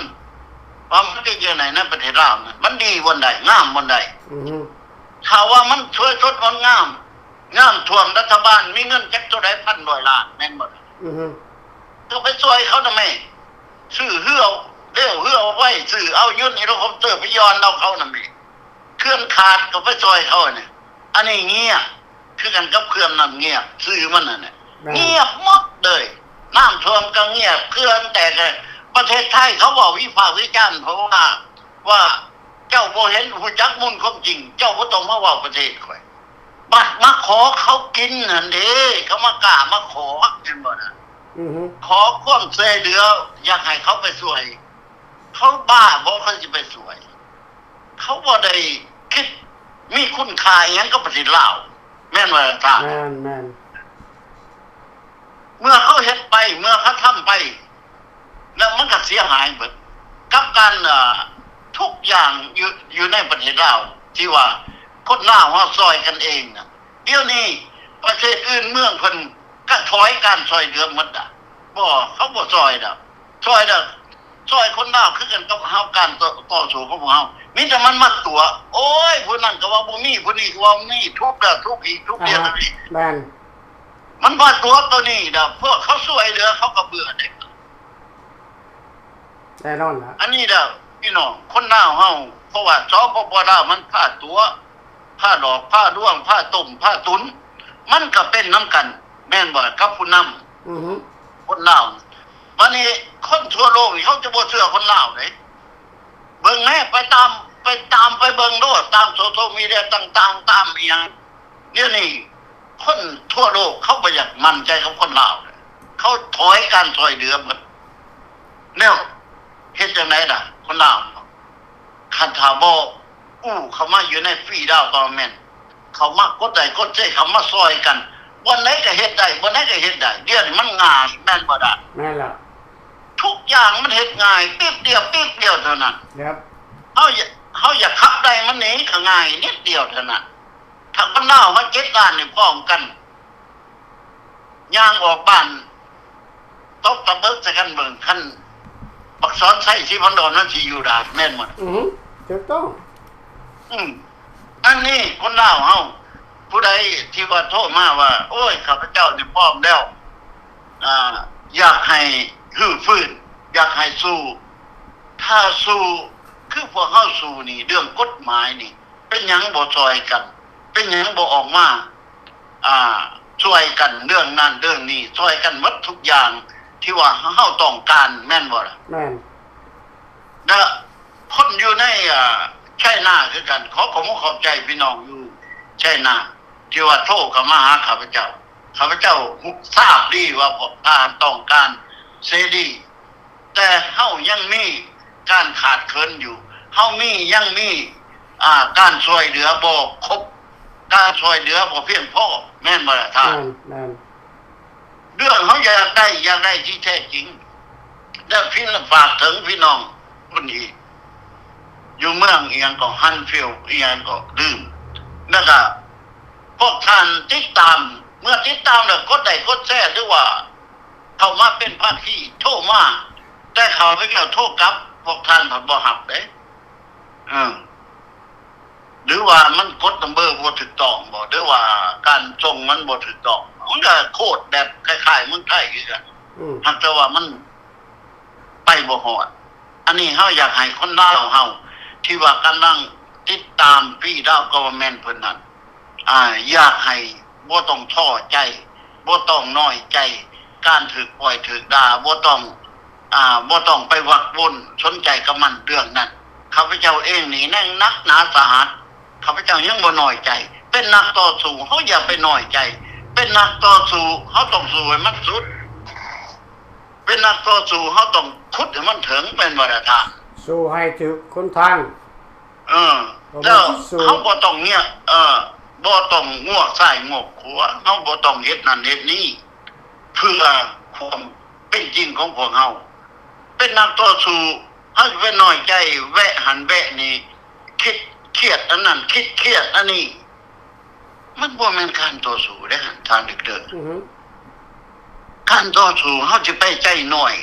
[SPEAKER 3] ว่ามันเป็นอย่างไรในประเทศลาวมันดีวันใดงามวันใดถ้าว่ามันช่วยชดมันงามท่วมรัฐบาลมีเงินจักเท่าใด1,100 ล้านแม่นบ่ก็ไปช่วยเขาทำไมซื้อเหือไว้ซื้อเอายนต์เฮลิคอปเตอร์ไปย้อนเอาเขานำอีกเครื่องขาดก็ไปช่วยเขาเนี่ยอันนี้เงียบคือกันกับเครื่องนั้นเงียบซื้อมันน่ะเนี่ยเงียบหมดเลยน้ำท่วมก็เงียบเครื่องแตกประเทศไทยเขาบอกวิพากษ์วิจารณ์เพราะว่าเจ้าบ่เห็นผู้จักมุ่นความจริงเจ้าบ่ต้องมาเว้าประเทศข่อยบัดมาขอเขากินนั่นเด้เขามากล้ามาขอเห็นบ่น่ะขอความช่วยเหลืออยากให้เขาไปช่วยเขาบ้าบ่เขาสิไปช่วยเขาบ่ได้คิดมีคุณค่าอิหยังกับประเทศลาวแม่นบ่ล่ะ
[SPEAKER 2] แม่น
[SPEAKER 3] เมื่อเขาเฮ็ดไปเมื่อเขาทำไปแล้วมันก็เสียหายเบิดกับการทุกอย่างอยู่ในประเทศลาวที่ว่าคนลาวเฮาซอยกันเองน่ะเดี๋ยวนี้ประเทศอื่นเมืองเพิ่นก็ถอยการช่วยเหลือหมดอ่ะบ่เขาบ่ซอยดอกซอยคนลาวคือกันกับเฮาการต่อสู้ของพวกเฮามีแต่มันมาตัวโอ้ยผู้นั้นก็ว่าบ่มีผู้นี้ก็ว่ามีทุกแล้วทุกอีกทุกเดียวนี่
[SPEAKER 2] แม่น
[SPEAKER 3] มันว่าตัวนี้ดอกพวกเขาช่วยเหลือเขาก็เบื่อเด้
[SPEAKER 2] แน่นอนล่ะ
[SPEAKER 3] อันนี้เด้อพี่น้องคนลาวเฮาเพราะว่าสปปลาวมันค่าตัวผ้าดอกผ้าด้วงผ้าต้มผ้าตุนมันก็เป็นน้ำกันแม่นบ่กับผู้นำคนลาววันนี้คนทั่วโลกเขาจะบ่เชื่อคนลาวเด้เบิ่งแม่ไปตามไปเบิ่งโลดตามโซเชียลมีเดียต่างๆตามอีหยังเดี๋ยวนี้คนทั่วโลกเขาบ่อยากมั่นใจกับคนลาวเขาถอยการช่วยเหลือหมดแนวเฮ็ดจังได๋ล่ะคนลาวคันถ้าบ่เขามาอยู่ในฟรีดาวกอร์เมนต์เขามากดได้กดใจเขามาซอยกันวันไหนก็เฮ็ดได้วันไหนก็เฮ็ดได้เดี๋ยวนี้มันง่ายแม่นบ่ล่ะ
[SPEAKER 2] แม่นล่ะ
[SPEAKER 3] ทุกอย่างมันเฮ็ดง่ายปิ๊บเดียวเท่านั้น
[SPEAKER 2] ครับ
[SPEAKER 3] เฮาอยากขับได้มันนี่ก็ง่ายนิดเดียวเท่านั้นถ้าคนลาวมาเก็บด้านนี่พร้อมกันย่างออกบ้านตบตะเบิกใส่กันเบิ่งคันบักสอนใส่สิพันดอนมันสิอยู่ได้แม่นบ่
[SPEAKER 2] ถูกต้อง
[SPEAKER 3] อันนี้คนลาวเฮาผู้ใดที่ว่าโทรมาว่าโอ้ยข้าพเจ้านี่พร้อมแล้วอยากให้ฟื้นอยากให้สู้ถ้าสู้คือพวกเฮาสู้นี่เรื่องกฎหมายนี่เป็นหยังบ่ช่วยกันเป็นหยังบ่ออกมาช่วยกันเรื่องนั้นเรื่องนี้ช่วยกันหมดทุกอย่างที่ว่าเฮาต้องการแม่นบ่ล่ะ
[SPEAKER 2] แม่น
[SPEAKER 3] แล้วคนอยู่ในใช่หน้าคือกันขอบใจพี่น้องอยู่ใช่หน้าที่ว่าโทรเข้ามาหาข้าพเจ้าทราบดีว่าต้องการเสรีแต่เฮายังมีการขาดเคินอยู่เฮายังมีการช่วยเหลือบ่ครบการช่วยเหลือบ่เพียงพอแม่นบ่ล่ะท่าน
[SPEAKER 2] แม่น
[SPEAKER 3] เรื่องเฮาอยากได้ที่แท้จริงแล้วพี่ฝากถึงพี่น้องคนนี้อยู่เมืองอีหยังก็ฮันฟิลอีหยังก็ลืมแล้วก็พวกท่านติดตามเมื่อติดตามแล้วกดไลค์กดแชร์หรือว่า เขามาเป็นภาคีโทษมาแต่เขาไปเกี่ยวโทษกับพวกท่านผัดบ่หับเด้หรือว่ามันกดนัมเบอร์บ่ถูกต้องบ่หรือว่าการส่งมันบ่ถูกต้องมันก็โคตรแบบคล้ายๆเมืองไทยคือกันแต่ว่ามันไปบ่ฮอดอันนี้เฮาอยากให้คนลาวเฮาที่ว่ากำลังติดตามพี่ดาว government เพิ่นนั้นอยากให้บ่ต้องท้อใจบ่ต้องน้อยใจการถูกปล่อยถูกด่าบ่ต้องไปวักวนสนใจกับมันเรื่องนั้นข้าพเจ้าเองนี่นั่งนักหนาสาหัสข้าพเจ้ายังบ่น้อยใจเป็นนักต่อสู้เฮาอย่าไปน้อยใจเป็นนักต่อสู้เฮาต้องสู้ให้มันสุดเป็นนักต่อสู้เฮาต้องขุดให้มันถึงเป็นบ่ล่ะท่าน
[SPEAKER 2] สู้ให้ถึงคนทาง
[SPEAKER 3] แล้วเฮาบ่ต้องเนี่ยบ่ต้องงวกซ้ายงวกขวาเฮาบ่ต้องเฮ็ดนั่นเฮ็ดนี้เพื่อความเป็นจริงของพวกเฮาเป็นนักต่อสู้เฮาสิไปน้อยใจแวะหันแวะนี่คิดเครียดอันนั้นคิดเครียดอันนี้มันบ่แม่นการต่อสู้เด้อท่านเด้อการต่อสู้เฮาสิไปใจน้อย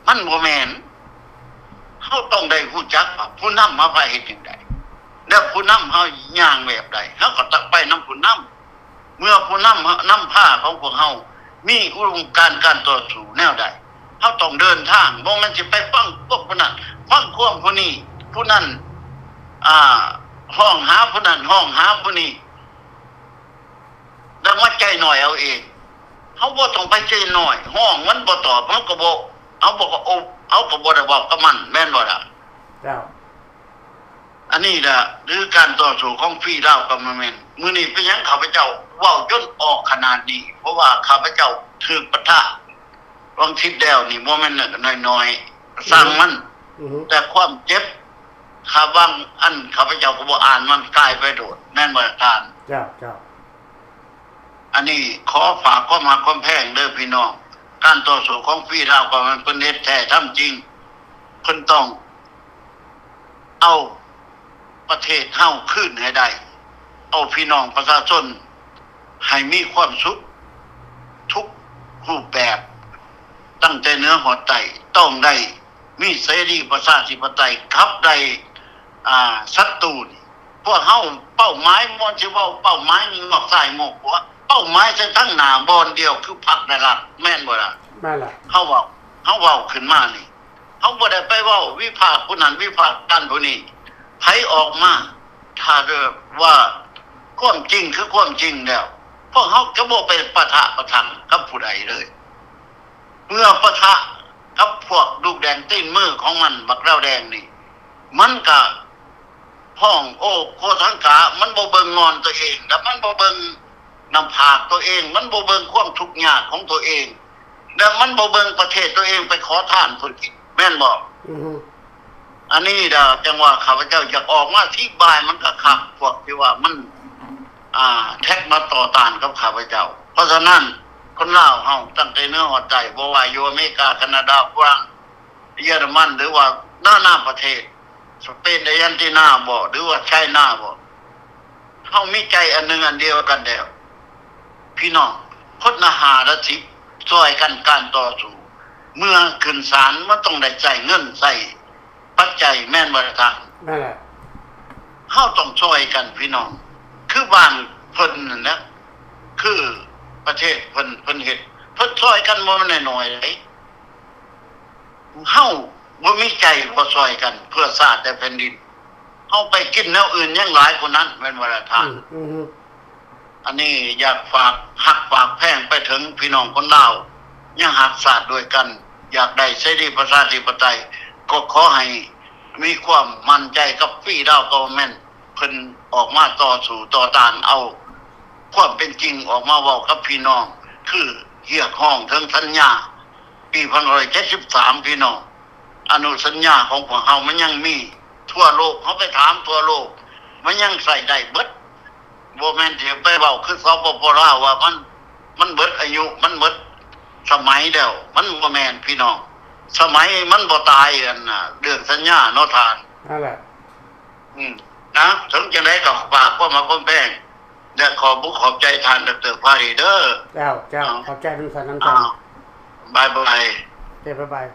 [SPEAKER 3] มันบ่แม่นเฮาต้องได้รู้จักว่าผู้นำมาไปเฮ็ดจังได๋แล้วผู้นำเฮาย่างแบบใดเฮาก็ต้องไปนำผู้นำเมื่อผู้นำพาของพวกเฮามีอุดมการต่อสู้แนวใดเฮาต้องเดินทางบ่แม่นสิไปฟังพวกผู้นั้นฟังความผู้นี้ผู้นั้นห้องหาผู้นั้นห้องหาผู้นี้แล้วมาใจหน่อยเอาเองเฮาบ่ต้องไปใจหน่อยห้องมันบ่ตอบมันก็บ่เอาบ่ก็เอาก็บ่ได้บอกกับมันแม่นบ่ล่ะ
[SPEAKER 2] แล้ว
[SPEAKER 3] อันนี้ล่ะหรือการต่อสู้ของฟรีดาวกับมันมื้อนี้เป็นหยังข้าพเจ้าเว้าจนออกขนาดนี้เพราะว่าข้าพเจ้าถูกปะทะวางทิศแล้วนี่บ่แม่นน้อยๆสร้างมันแต่ความเจ็บข้าบางอันข้าพเจ้าก็บ่อ่านมันกลายไปโดดแม่นบ่ท่าน
[SPEAKER 2] จ้า
[SPEAKER 3] อันนี้ขอฝากความรักความแพงเด้อพี่น้องการต่อสู้ของฟรีดาวก็มันเป็นเฮ็ดแท้ทำจริงเพิ่นต้องเอาประเทศเฮาคืนให้ได้เอาพี่น้องประชาชนให้มีความสุขทุกรูปแบบตั้งแต่เนื้อหอดไตต้องได้มีเสรีประชาธิปไตยขับได้ศัตรูพวกเฮาเป้าหมายมันสิเว้าเป้าหมายงอกซ้ายงอกขวาเป้าหมายจะทั้งหน้าบอนเดียวคือพรรคได้รับแม่นบ่ล่ะ
[SPEAKER 2] แม่นล่ะ
[SPEAKER 3] เฮาเว้าขึ้นมานี่เฮาบ่ได้ไปเว้าวิพากษ์ผู้นั้นวิพากษ์ท่านผู้นี้ไผออกมาถ้าว่าความจริงคือความจริงแล้วพวกเฮาก็บ่ไปปะทะประทังกับผู้ใดเลยเมื่อปะทะกับพวกลูกแดงตีนมือของมันบักเราแดงนี่มันก็ห้องโอ้โคทั้งกะมันบ่เบิ่งงอนตัวเองแล้วมันบ่เบิ่งน้ำผากตัวเองมันบ่เบิ่งความทุกข์ยากของตัวเองแล้วมันบ่เบิ่งประเทศตัวเองไปขอทานเพิ่นกินแม่นบ่อันนี้จังว่าข้าพเจ้าอยากออกมาอธิบายมันก็คักพวกที่ว่ามันแท็กมาต่อต้านกับข้าพเจ้าเพราะฉะนั้นคนลาวเฮาตั้งแต่เนื้อหอดใจบ่ว่าอยู่อเมริกาแคนาดาฝรั่งเยอรมันหรือว่านาประเทศสเปนอาร์เจนตินาบ่หรือว่าไชน่าบ่เฮามีใจอันนึงอันเดียวกันแล้วพี่น้องคนหาละสิช่วยกันการต่อสู้เมื่อขึ้นศาลมันต้องได้จ่ายเงินใส่ปัจจัยแม่นบ่ล่ะ
[SPEAKER 2] นั่นแหละ
[SPEAKER 3] เฮาต้องช่วยกันพี่น้องคือบ้านเพิ่นนั่นนะคือประเทศเพิ่นเฮ็ดเพิ่นช่วยกันบ่แม่นน้อยๆเลยเฮาบ่มีใจบ่ช่วยกันเพื่อชาติและแผ่นดินเฮาไปกินแนวอื่นยังหลายกว่านั้นแม่นบ่ล่ะท่านอันนี้อยากฝากฮักฝากแพงไปถึงพี่น้องคนลาวยังรักชาติด้วยกันอยากได้เสรีประชาธิปไตยก็ขอให้มีความมั่นใจกับฟรีดาวกอเวอร์เมนต์เพิ่นออกมาต่อสู้ต่อต้านเอาความเป็นจริงออกมาเว้ากับพี่น้องคือเรียกร้องถึงสัญญาปี1973พี่น้องอนุสัญญาของพวกเฮามันยังมีทั่วโลกเฮาไปถามทั่วโลกมันยังใส่ได้เบิดบ่แม่นสิไปเว้าคือสปปลาวว่ามันเบิดอายุมันเบิดสมัยแล้วมันบ่แม่นพี่น้องสมัยมันบ่ตายอันน่ะเรื่องสัญญาเนาะท่าน
[SPEAKER 2] นั่นแหละ
[SPEAKER 3] นะถึงจังได๋ก็ฝากความมาความแพงและขอบใจท่านดร.พารีเด้อ
[SPEAKER 2] แล้วขอบใจทุกท่านนำใจ
[SPEAKER 3] บายบาย
[SPEAKER 2] บ๊ายบาย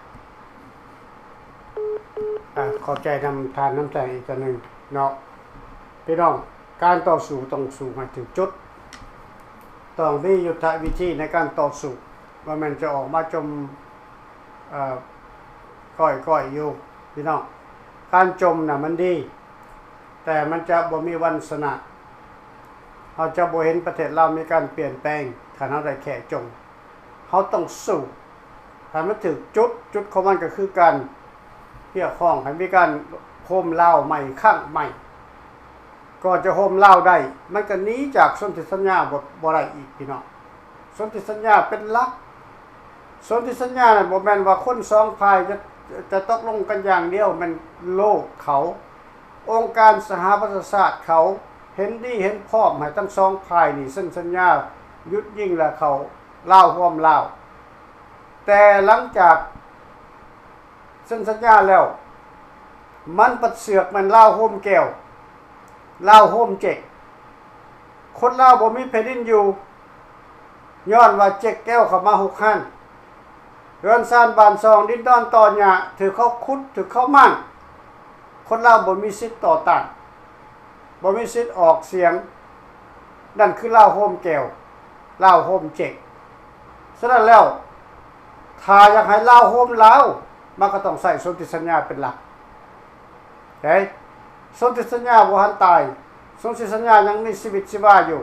[SPEAKER 2] ขอบใจนำทานน้ำใจอีกตัวหนึ่งเนาะพี่น้องการต่อสู้ต้องสู้ให้ถึงจุดต้องมียุทธวิธีในการต่อสู้ว่ามันจะออกมาจมก้อยอยู่พี่น้องการจมน่ะมันดีแต่มันจะบ่มีวันชนะเราจะบ่เห็นประเทศเรามีการเปลี่ยนแปลงถ้าเราได้แค่จมเขาต้องสู้ถ้ามันถึงจุดของมันก็คือการเกี่ยวข้องให้มีการโฮมเล่าใหม่ข้างใหม่ก็จะโฮมเล่าได้มันก็หนีจากสนธิสัญญาบ่ได้อีกพี่น้องสนธิสัญญาเป็นหลักสนธิสัญญาน่ะบ่แม่นว่าคนสองฝ่ายจะตกลงกันอย่างเดียวมันโลกเขาองค์การสหประชาชาติเขาเห็นดีเห็นพร้อมให้ทั้งสองฝ่ายนี่เซ็นสัญญาหยุดยิงแล้วเขาเล่าร่วมเล่าแต่หลังจากเซ็นสัญญาแล้วมันปัดเสือกมันเล่าโฮมแก้วเล่าโฮมเจ็กคนเล่าบ่มีแผ่นดินอยู่ย้อนว่าเจ็กแก้วเข้ามาหุกหันเรือนซ่านบ้านซองดินดอนตอหญ้าถือเขาขุดถือเขามั่นคนเล่าบ่มีสิทธิ์ต่อต้านบ่มีสิทธิ์ออกเสียงนั่นคือเล่าโฮมแก้วเล่าโฮมเจ็กฉะนั้นแล้วถ้าอยากให้เล่าโฮมเล่ามันก็ต้องใส่สนธิสัญญาเป็นหลักโอเคสนธิสัญญาบ่ทันตายสนธิสัญญายังมีชีวิตชีวาอยู่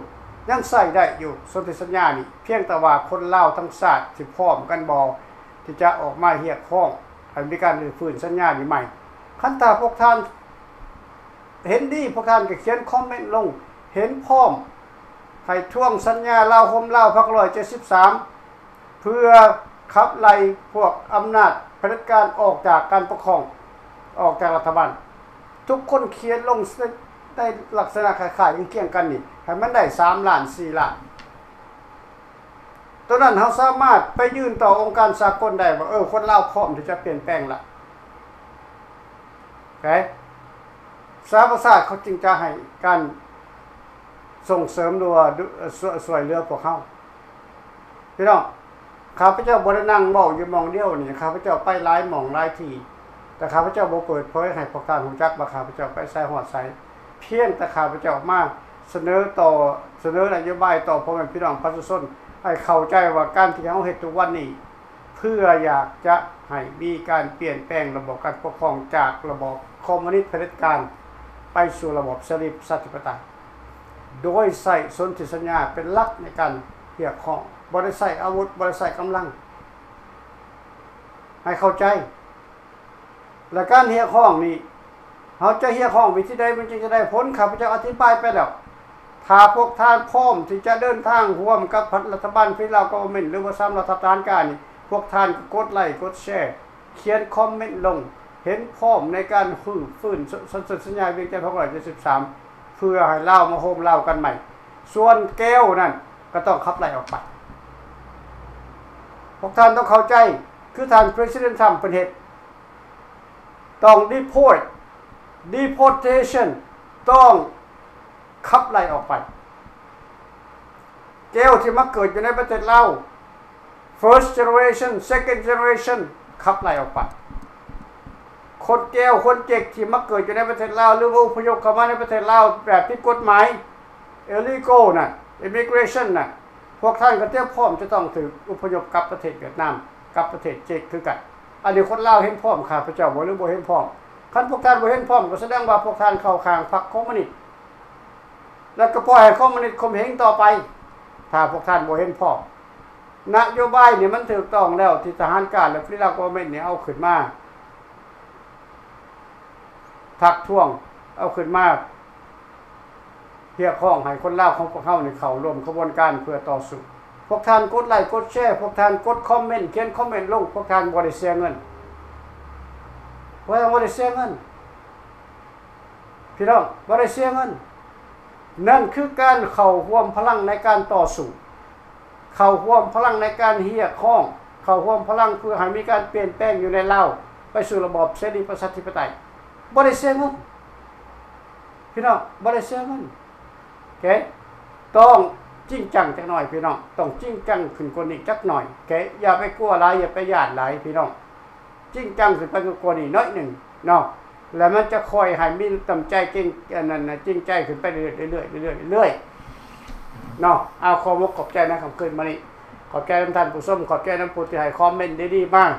[SPEAKER 2] ยังใส่ได้อยู่สนธิสัญญานี่เพียงแต่ว่าคนเล่าทั้งชาติสิพร้อมกันบ่ที่จะออกมาเรียกร้องให้มีการฟื้นสัญญานี้ใหม่คันถ้าพวกท่านเห็นดีพวกท่านก็เขียนคอมเมนต์ลงเห็นพร้อมให้ท่วงสัญญาเล่าโฮมเล่าพรรค173เพื่อขับไล่พวกอำนาจเผด็จการออกจากการปกครองออกจากรัฐบาลทุกคนเขียนลงได้ลักษณะคล้ายๆเคียงกันนี่ให้มันได้3ล้าน4ล้านตัวนั้นเขาสามารถไปยื่นต่อองค์การสากลได้ว่าคนลาวพร้อมที่จะเปลี่ยนแปลงละโอเคสหประชาชาติเขาจึงจะให้การส่งเสริมดูช่วยเหลือพวกเขาพี่น้องข้าพเจ้าบ่ได้นั่งเว้าอยู่หม่องเดียวนี่ข้าพเจ้าไปหลายหม่องหลายที่แต่ข้าพเจ้าบ่เปิดเผยให้พวกท่านรู้จักว่าข้าพเจ้าไปไสฮอดไสเพียงแต่ข้าพเจ้ามาเสนอนโยบายต่อพ่อแม่พี่น้องประชาชนให้เข้าใจว่าการที่เฮาเฮ็ดทุกวันนี้เพื่ออยากจะให้มีการเปลี่ยนแปลงระบบการปกครองจากระบบคอมมิวนิสต์เผด็จการไปสู่ระบบเสรีประชาธิปไตยโดยใช้สนธิสัญญาเป็นหลักในการเรียกร้องบ่ได้ใช้อาวุธบ่ได้ใช้กำลังให้เข้าใจและการเรียกร้องนี้เขาจะเรียกร้องวิธีใดมันจึงจะได้ผลข้าพเจ้าอธิบายไปแล้วถ้าพวกท่านพร้อมที่จะเดินทางร่วมกับรัฐบาลพี่ลาวกอเมนต์หรือว่า3รัฐบาลการนี่พวกท่านกดไลค์กดแชร์เขียนคอมเมนต์ลงเห็นพร้อมในการฟื้นสัญญาเวียงจันทร์173เพื่อให้ลาวมาโฮมลาวกันใหม่ส่วนแก้วนั่นก็ต้องขับไล่ออกไปพวกท่านต้องเข้าใจคือท่าน President Trump เป็นเหตุต้อง deportation ต้องขับไล่ออกไปแก้วที่มาเกิดอยู่ในประเทศลาว first generation second generation ขับไล่ออกไปคนแก้วคนเจ็กที่มาเกิดอยู่ในประเทศลาวหรือว่าอพยพเข้ามาในประเทศลาวแบบผิดกฎหมาย illegal น่ะ immigration น่ะพวกท่านก็เตรียมพร้อมจะต้องถืออพยพกลับประเทศเวียดนามกลับประเทศเจ็กคือกันอันนี้คนลาวเห็นพร้อมข้าพเจ้าบ่หรือบ่เห็นพร้อมคันพวกท่านบ่เห็นพร้อมก็แสดงว่าพวกท่านเข้าข้างพรรคคอมมิวนิสต์แล้วก็ปล่อยให้คอมมิวนิสต์ข่มเหงต่อไปถ้าพวกท่านบ่เห็นพร้อมนโยบายนี่มันถูกต้องแล้วที่ทหารการและฟรีลาวกอเมนต์นี่เอาขึ้นมาทักท้วงเอาขึ้นมาเรียกร้องให้คนลาวของพวกเฮานี่เข้าร่วมกระบวนการเพื่อต่อสู้พวกท่านกดไลค์กดแชร์พวกท่านกดคอมเมนต์เขียนคอมเมนต์ลงพวกท่านบ่ได้เสียเงินบ่ได้เสียเงินพี่น้องบ่ได้เสียเงินนั่นคือการเข้าร่วมพลังในการต่อสู้เข้าร่วมพลังในการเรียกร้องเข้าร่วมพลังเพื่อให้มีการเปลี่ยนแปลงอยู่ในลาวไปสู่ระบอบเสรีประชาธิปไตยบ่ได้เสียเงินพี่น้องบ่ได้เสียเงินโอเคต้อง จริงจังจักหน่อยพี่น้องต้องจริงจังขึ้นกว่านี้จักหน่อยแกอย่าไปกลัวหลายอย่าไปย่านหลายพี่น้องจริงจังขึ้นไปกว่านี้น้อยหนึ่งเนาะแล้วมันจะคอยให้มีน้ำใจจริงอันนั้นนะจริงใจขึ้นไปเรื่อยๆเรื่อยๆเนาะเอาขอบขอบใจนะคำคืนมานี้ขอบใจท่านผู้ชมขอบใจท่านผู้ที่ให้คอมเมนต์ดีๆมาก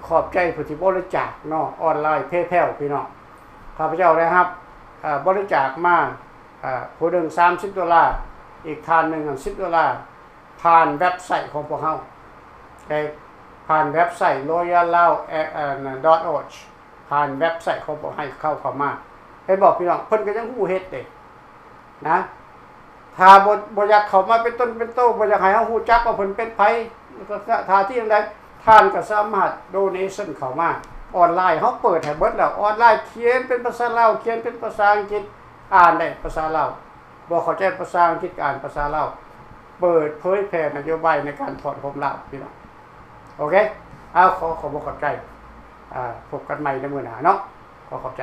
[SPEAKER 2] ขอบใจผู้ที่บริจาคเนาะออนไลน์PayPalพี่น้องข้าพเจ้าได้ครับบริจาคมาผู้หนึ่ง$30อีกทานหนึ่ง$10ผ่านเว็บไซต์ของพวกเขาผ่านเว็บไซต์ royallao.org ผ่านเว็บไซต์ของพวกให้เข้ามาให้บอกพี่น้องเพิ่นก็ยังฮู้เฮ็ดเด้นะถ้าบ่อยากเข้ามาเป็นต้นเป็นโตบ่อยากให้เฮาฮู้จักว่าเพิ่นเป็นไผถ้าที่จังไดท่านก็สามารถโดเนชั่นเข้ามาออนไลน์เฮาเปิดให้เบิดแล้วออนไลน์เขียนเป็นภาษาลาวเขียนเป็นภาษาอังกฤษอ่านได้ภาษาลาวบ่เข้าใจภาษาอังกฤษอ่านภาษาลาวเปิดเผยแผ่นโยบายในการถอนผมลาวพี่น้องโอเคเอาขอบใจพบกันใหม่ในมื้อหน้าเนาะขอบใจ